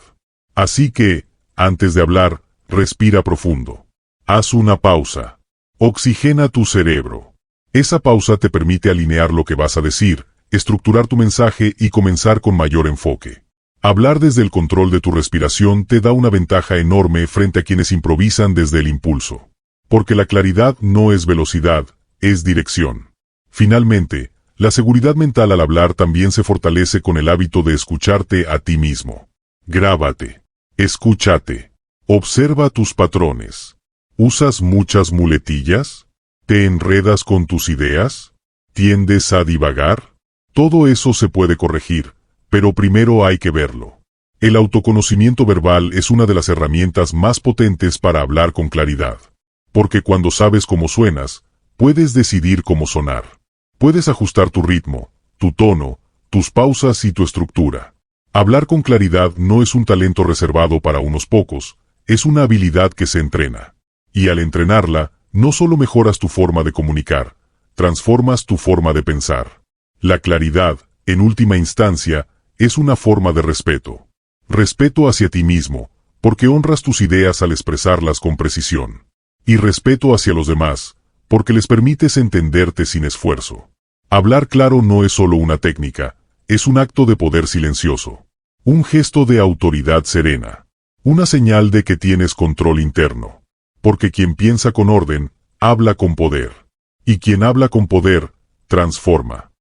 Así que, antes de hablar, respira profundo. Haz una pausa. Oxigena tu cerebro. Esa pausa te permite alinear lo que vas a decir, estructurar tu mensaje y comenzar con mayor enfoque. Hablar desde el control de tu respiración te da una ventaja enorme frente a quienes improvisan desde el impulso. Porque la claridad no es velocidad, es dirección. Finalmente, la seguridad mental al hablar también se fortalece con el hábito de escucharte a ti mismo. Grábate. Escúchate. Observa tus patrones. ¿Usas muchas muletillas? ¿Te enredas con tus ideas? ¿Tiendes a divagar? Todo eso se puede corregir, pero primero hay que verlo. El autoconocimiento verbal es una de las herramientas más potentes para hablar con claridad. Porque cuando sabes cómo suenas, puedes decidir cómo sonar. Puedes ajustar tu ritmo, tu tono, tus pausas y tu estructura. Hablar con claridad no es un talento reservado para unos pocos, es una habilidad que se entrena. Y al entrenarla, no solo mejoras tu forma de comunicar, transformas tu forma de pensar. La claridad, en última instancia, es una forma de respeto. Respeto hacia ti mismo, porque honras tus ideas al expresarlas con precisión. Y respeto hacia los demás, porque les permites entenderte sin esfuerzo. Hablar claro no es solo una técnica, es un acto de poder silencioso. Un gesto de autoridad serena. Una señal de que tienes control interno. Porque quien piensa con orden, habla con poder. Y quien habla con poder, transforma.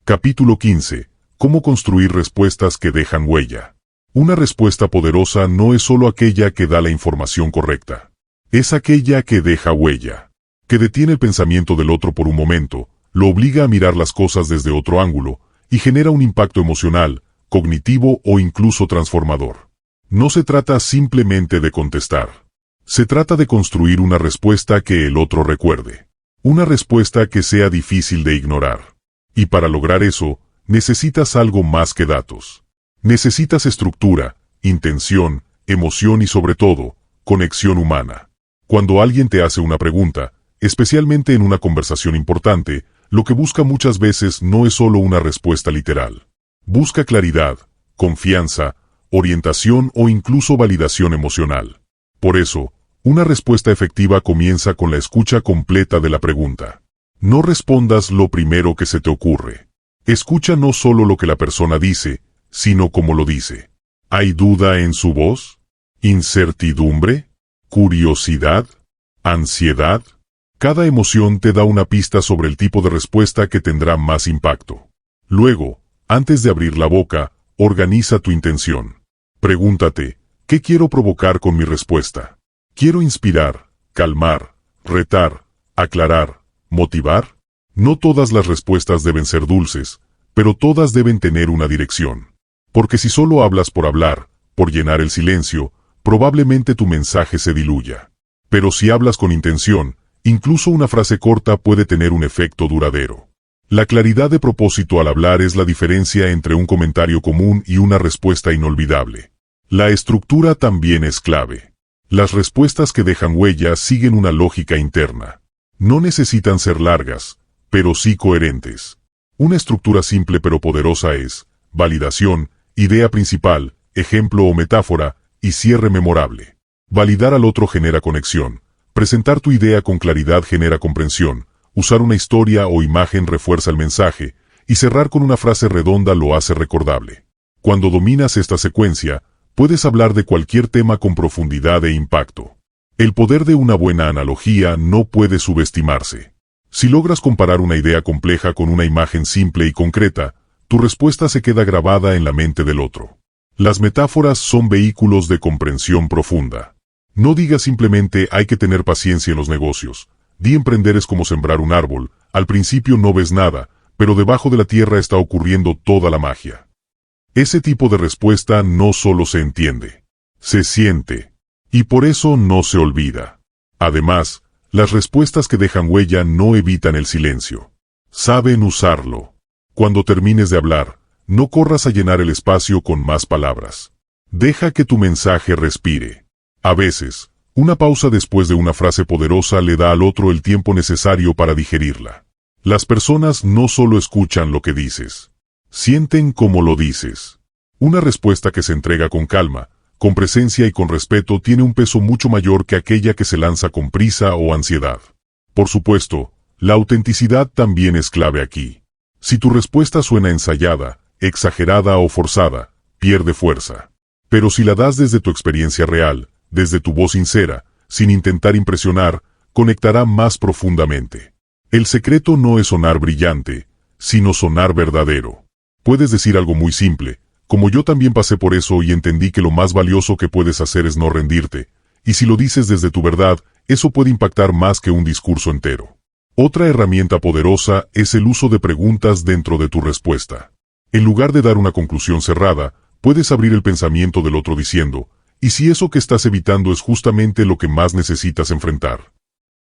Capítulo 15. Cómo construir respuestas que dejan huella. Una respuesta poderosa no es solo aquella que da la información correcta. Es aquella que deja huella. Que detiene el pensamiento del otro por un momento, lo obliga a mirar las cosas desde otro ángulo, y genera un impacto emocional, cognitivo o incluso transformador. No se trata simplemente de contestar. Se trata de construir una respuesta que el otro recuerde. Una respuesta que sea difícil de ignorar. Y para lograr eso, necesitas algo más que datos. Necesitas estructura, intención, emoción y sobre todo, conexión humana. Cuando alguien te hace una pregunta, especialmente en una conversación importante, lo que busca muchas veces no es solo una respuesta literal. Busca claridad, confianza, orientación o incluso validación emocional. Por eso, una respuesta efectiva comienza con la escucha completa de la pregunta. No respondas lo primero que se te ocurre. Escucha no solo lo que la persona dice, sino cómo lo dice. ¿Hay duda en su voz? ¿Incertidumbre? ¿Curiosidad? ¿Ansiedad? Cada emoción te da una pista sobre el tipo de respuesta que tendrá más impacto. Luego, antes de abrir la boca, organiza tu intención. Pregúntate, ¿qué quiero provocar con mi respuesta? ¿Quiero inspirar, calmar, retar, aclarar, motivar? No todas las respuestas deben ser dulces, pero todas deben tener una dirección. Porque si solo hablas por hablar, por llenar el silencio, probablemente tu mensaje se diluya. Pero si hablas con intención, incluso una frase corta puede tener un efecto duradero. La claridad de propósito al hablar es la diferencia entre un comentario común y una respuesta inolvidable. La estructura también es clave. Las respuestas que dejan huella siguen una lógica interna. No necesitan ser largas, pero sí coherentes. Una estructura simple pero poderosa es validación, idea principal, ejemplo o metáfora, y cierre memorable. Validar al otro genera conexión. Presentar tu idea con claridad genera comprensión. Usar una historia o imagen refuerza el mensaje, y cerrar con una frase redonda lo hace recordable. Cuando dominas esta secuencia, puedes hablar de cualquier tema con profundidad e impacto. El poder de una buena analogía no puede subestimarse. Si logras comparar una idea compleja con una imagen simple y concreta, tu respuesta se queda grabada en la mente del otro. Las metáforas son vehículos de comprensión profunda. No digas simplemente hay que tener paciencia en los negocios. Di emprender es como sembrar un árbol, al principio no ves nada, pero debajo de la tierra está ocurriendo toda la magia. Ese tipo de respuesta no solo se entiende, se siente. Y por eso no se olvida. Además, las respuestas que dejan huella no evitan el silencio. Saben usarlo. Cuando termines de hablar, no corras a llenar el espacio con más palabras. Deja que tu mensaje respire. A veces, una pausa después de una frase poderosa le da al otro el tiempo necesario para digerirla. Las personas no solo escuchan lo que dices, sienten cómo lo dices. Una respuesta que se entrega con calma, con presencia y con respeto tiene un peso mucho mayor que aquella que se lanza con prisa o ansiedad. Por supuesto, la autenticidad también es clave aquí. Si tu respuesta suena ensayada, exagerada o forzada, pierde fuerza. Pero si la das desde tu experiencia real, desde tu voz sincera, sin intentar impresionar, conectará más profundamente. El secreto no es sonar brillante, sino sonar verdadero. Puedes decir algo muy simple, como yo también pasé por eso y entendí que lo más valioso que puedes hacer es no rendirte, y si lo dices desde tu verdad, eso puede impactar más que un discurso entero. Otra herramienta poderosa es el uso de preguntas dentro de tu respuesta. En lugar de dar una conclusión cerrada, puedes abrir el pensamiento del otro diciendo, ¿y si eso que estás evitando es justamente lo que más necesitas enfrentar?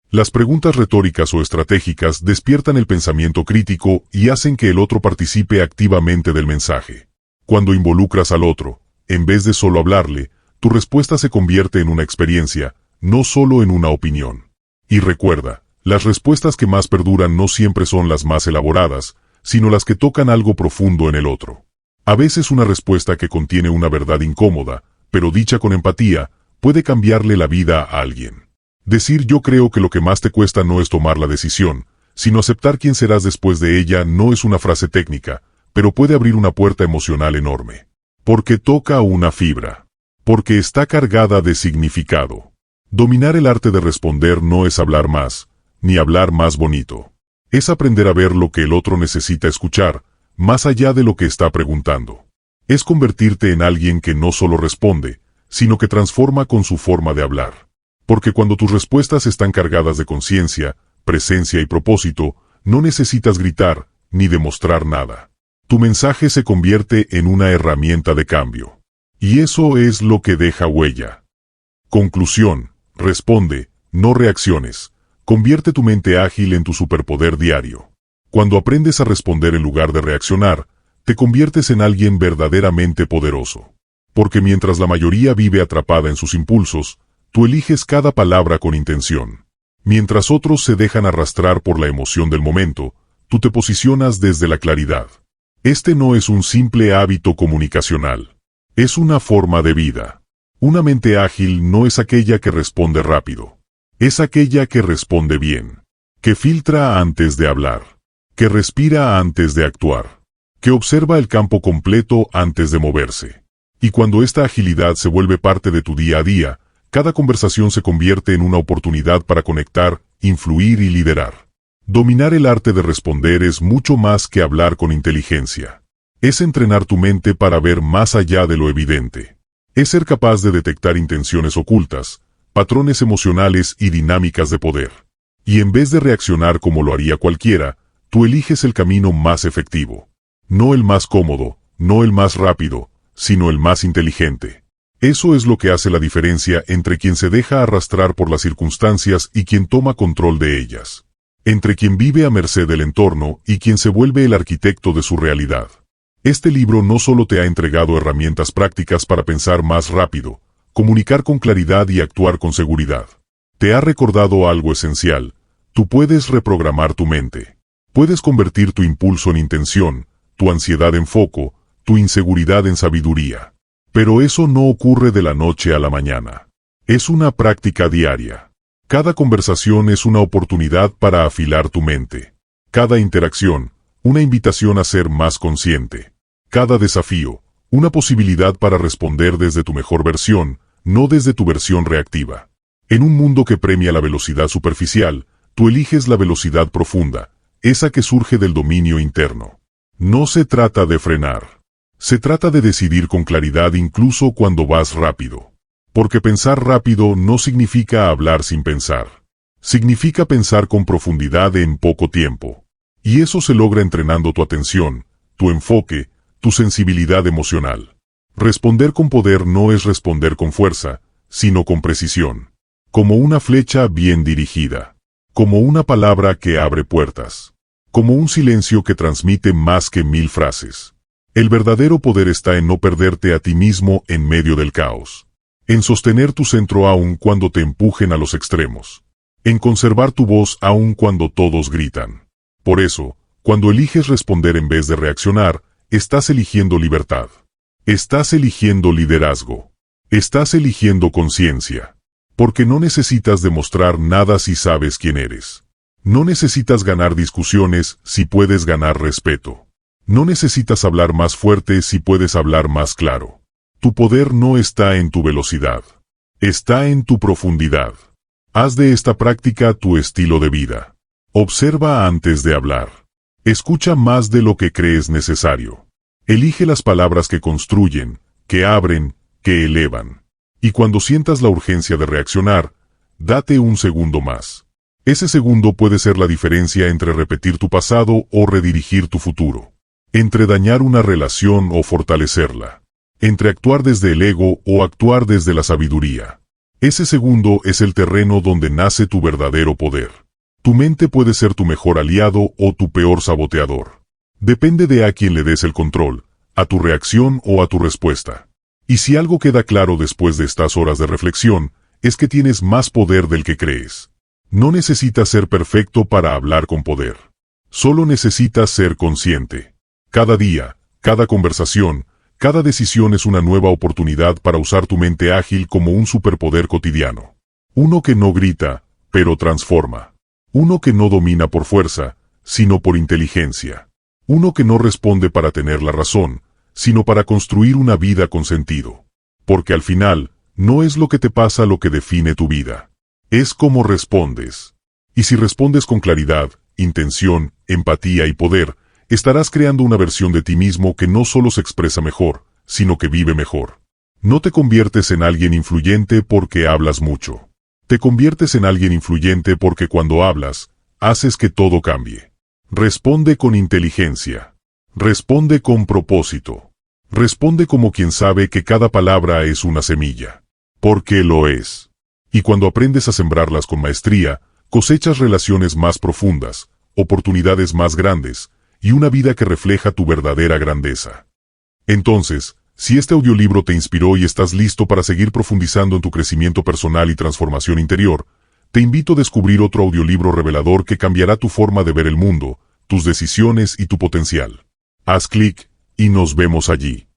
Las preguntas retóricas o estratégicas despiertan el pensamiento crítico y hacen que el otro participe activamente del mensaje. Cuando involucras al otro, en vez de solo hablarle, tu respuesta se convierte en una experiencia, no solo en una opinión. Y recuerda, las respuestas que más perduran no siempre son las más elaboradas, sino las que tocan algo profundo en el otro. A veces una respuesta que contiene una verdad incómoda, pero dicha con empatía, puede cambiarle la vida a alguien. Decir yo creo que lo que más te cuesta no es tomar la decisión, sino aceptar quién serás después de ella no es una frase técnica, pero puede abrir una puerta emocional enorme. Porque toca una fibra. Porque está cargada de significado. Dominar el arte de responder no es hablar más, ni hablar más bonito. Es aprender a ver lo que el otro necesita escuchar, más allá de lo que está preguntando. Es convertirte en alguien que no solo responde, sino que transforma con su forma de hablar. Porque cuando tus respuestas están cargadas de conciencia, presencia y propósito, no necesitas gritar, ni demostrar nada. Tu mensaje se convierte en una herramienta de cambio. Y eso es lo que deja huella. Conclusión: responde, no reacciones. Convierte tu mente ágil en tu superpoder diario. Cuando aprendes a responder en lugar de reaccionar, te conviertes en alguien verdaderamente poderoso. Porque mientras la mayoría vive atrapada en sus impulsos, tú eliges cada palabra con intención. Mientras otros se dejan arrastrar por la emoción del momento, tú te posicionas desde la claridad. Este no es un simple hábito comunicacional. Es una forma de vida. Una mente ágil no es aquella que responde rápido. Es aquella que responde bien. Que filtra antes de hablar. Que respira antes de actuar. Que observa el campo completo antes de moverse. Y cuando esta agilidad se vuelve parte de tu día a día, cada conversación se convierte en una oportunidad para conectar, influir y liderar. Dominar el arte de responder es mucho más que hablar con inteligencia. Es entrenar tu mente para ver más allá de lo evidente. Es ser capaz de detectar intenciones ocultas, patrones emocionales y dinámicas de poder. Y en vez de reaccionar como lo haría cualquiera, tú eliges el camino más efectivo. No el más cómodo, no el más rápido, sino el más inteligente. Eso es lo que hace la diferencia entre quien se deja arrastrar por las circunstancias y quien toma control de ellas. Entre quien vive a merced del entorno y quien se vuelve el arquitecto de su realidad. Este libro no solo te ha entregado herramientas prácticas para pensar más rápido, comunicar con claridad y actuar con seguridad. Te ha recordado algo esencial: tú puedes reprogramar tu mente. Puedes convertir tu impulso en intención, tu ansiedad en foco, tu inseguridad en sabiduría. Pero eso no ocurre de la noche a la mañana. Es una práctica diaria. Cada conversación es una oportunidad para afilar tu mente. Cada interacción, una invitación a ser más consciente. Cada desafío, una posibilidad para responder desde tu mejor versión, no desde tu versión reactiva. En un mundo que premia la velocidad superficial, tú eliges la velocidad profunda, esa que surge del dominio interno. No se trata de frenar. Se trata de decidir con claridad incluso cuando vas rápido. Porque pensar rápido no significa hablar sin pensar. Significa pensar con profundidad en poco tiempo. Y eso se logra entrenando tu atención, tu enfoque, tu sensibilidad emocional. Responder con poder no es responder con fuerza, sino con precisión. Como una flecha bien dirigida. Como una palabra que abre puertas. Como un silencio que transmite más que 1000 frases. El verdadero poder está en no perderte a ti mismo en medio del caos. En sostener tu centro aun cuando te empujen a los extremos. En conservar tu voz aun cuando todos gritan. Por eso, cuando eliges responder en vez de reaccionar, estás eligiendo libertad. Estás eligiendo liderazgo. Estás eligiendo conciencia. Porque no necesitas demostrar nada si sabes quién eres. No necesitas ganar discusiones si puedes ganar respeto. No necesitas hablar más fuerte si puedes hablar más claro. Tu poder no está en tu velocidad. Está en tu profundidad. Haz de esta práctica tu estilo de vida. Observa antes de hablar. Escucha más de lo que crees necesario. Elige las palabras que construyen, que abren, que elevan. Y cuando sientas la urgencia de reaccionar, date un segundo más. Ese segundo puede ser la diferencia entre repetir tu pasado o redirigir tu futuro. Entre dañar una relación o fortalecerla. Entre actuar desde el ego o actuar desde la sabiduría. Ese segundo es el terreno donde nace tu verdadero poder. Tu mente puede ser tu mejor aliado o tu peor saboteador. Depende de a quién le des el control, a tu reacción o a tu respuesta. Y si algo queda claro después de estas horas de reflexión, es que tienes más poder del que crees. No necesitas ser perfecto para hablar con poder. Solo necesitas ser consciente. Cada día, cada conversación, cada decisión es una nueva oportunidad para usar tu mente ágil como un superpoder cotidiano. Uno que no grita, pero transforma. Uno que no domina por fuerza, sino por inteligencia. Uno que no responde para tener la razón, sino para construir una vida con sentido. Porque al final, no es lo que te pasa lo que define tu vida. Es cómo respondes. Y si respondes con claridad, intención, empatía y poder, estarás creando una versión de ti mismo que no solo se expresa mejor, sino que vive mejor. No te conviertes en alguien influyente porque hablas mucho. Te conviertes en alguien influyente porque cuando hablas, haces que todo cambie. Responde con inteligencia. Responde con propósito. Responde como quien sabe que cada palabra es una semilla. Porque lo es. Y cuando aprendes a sembrarlas con maestría, cosechas relaciones más profundas, oportunidades más grandes, y una vida que refleja tu verdadera grandeza. Entonces, si este audiolibro te inspiró y estás listo para seguir profundizando en tu crecimiento personal y transformación interior, te invito a descubrir otro audiolibro revelador que cambiará tu forma de ver el mundo, tus decisiones y tu potencial. Haz clic y nos vemos allí.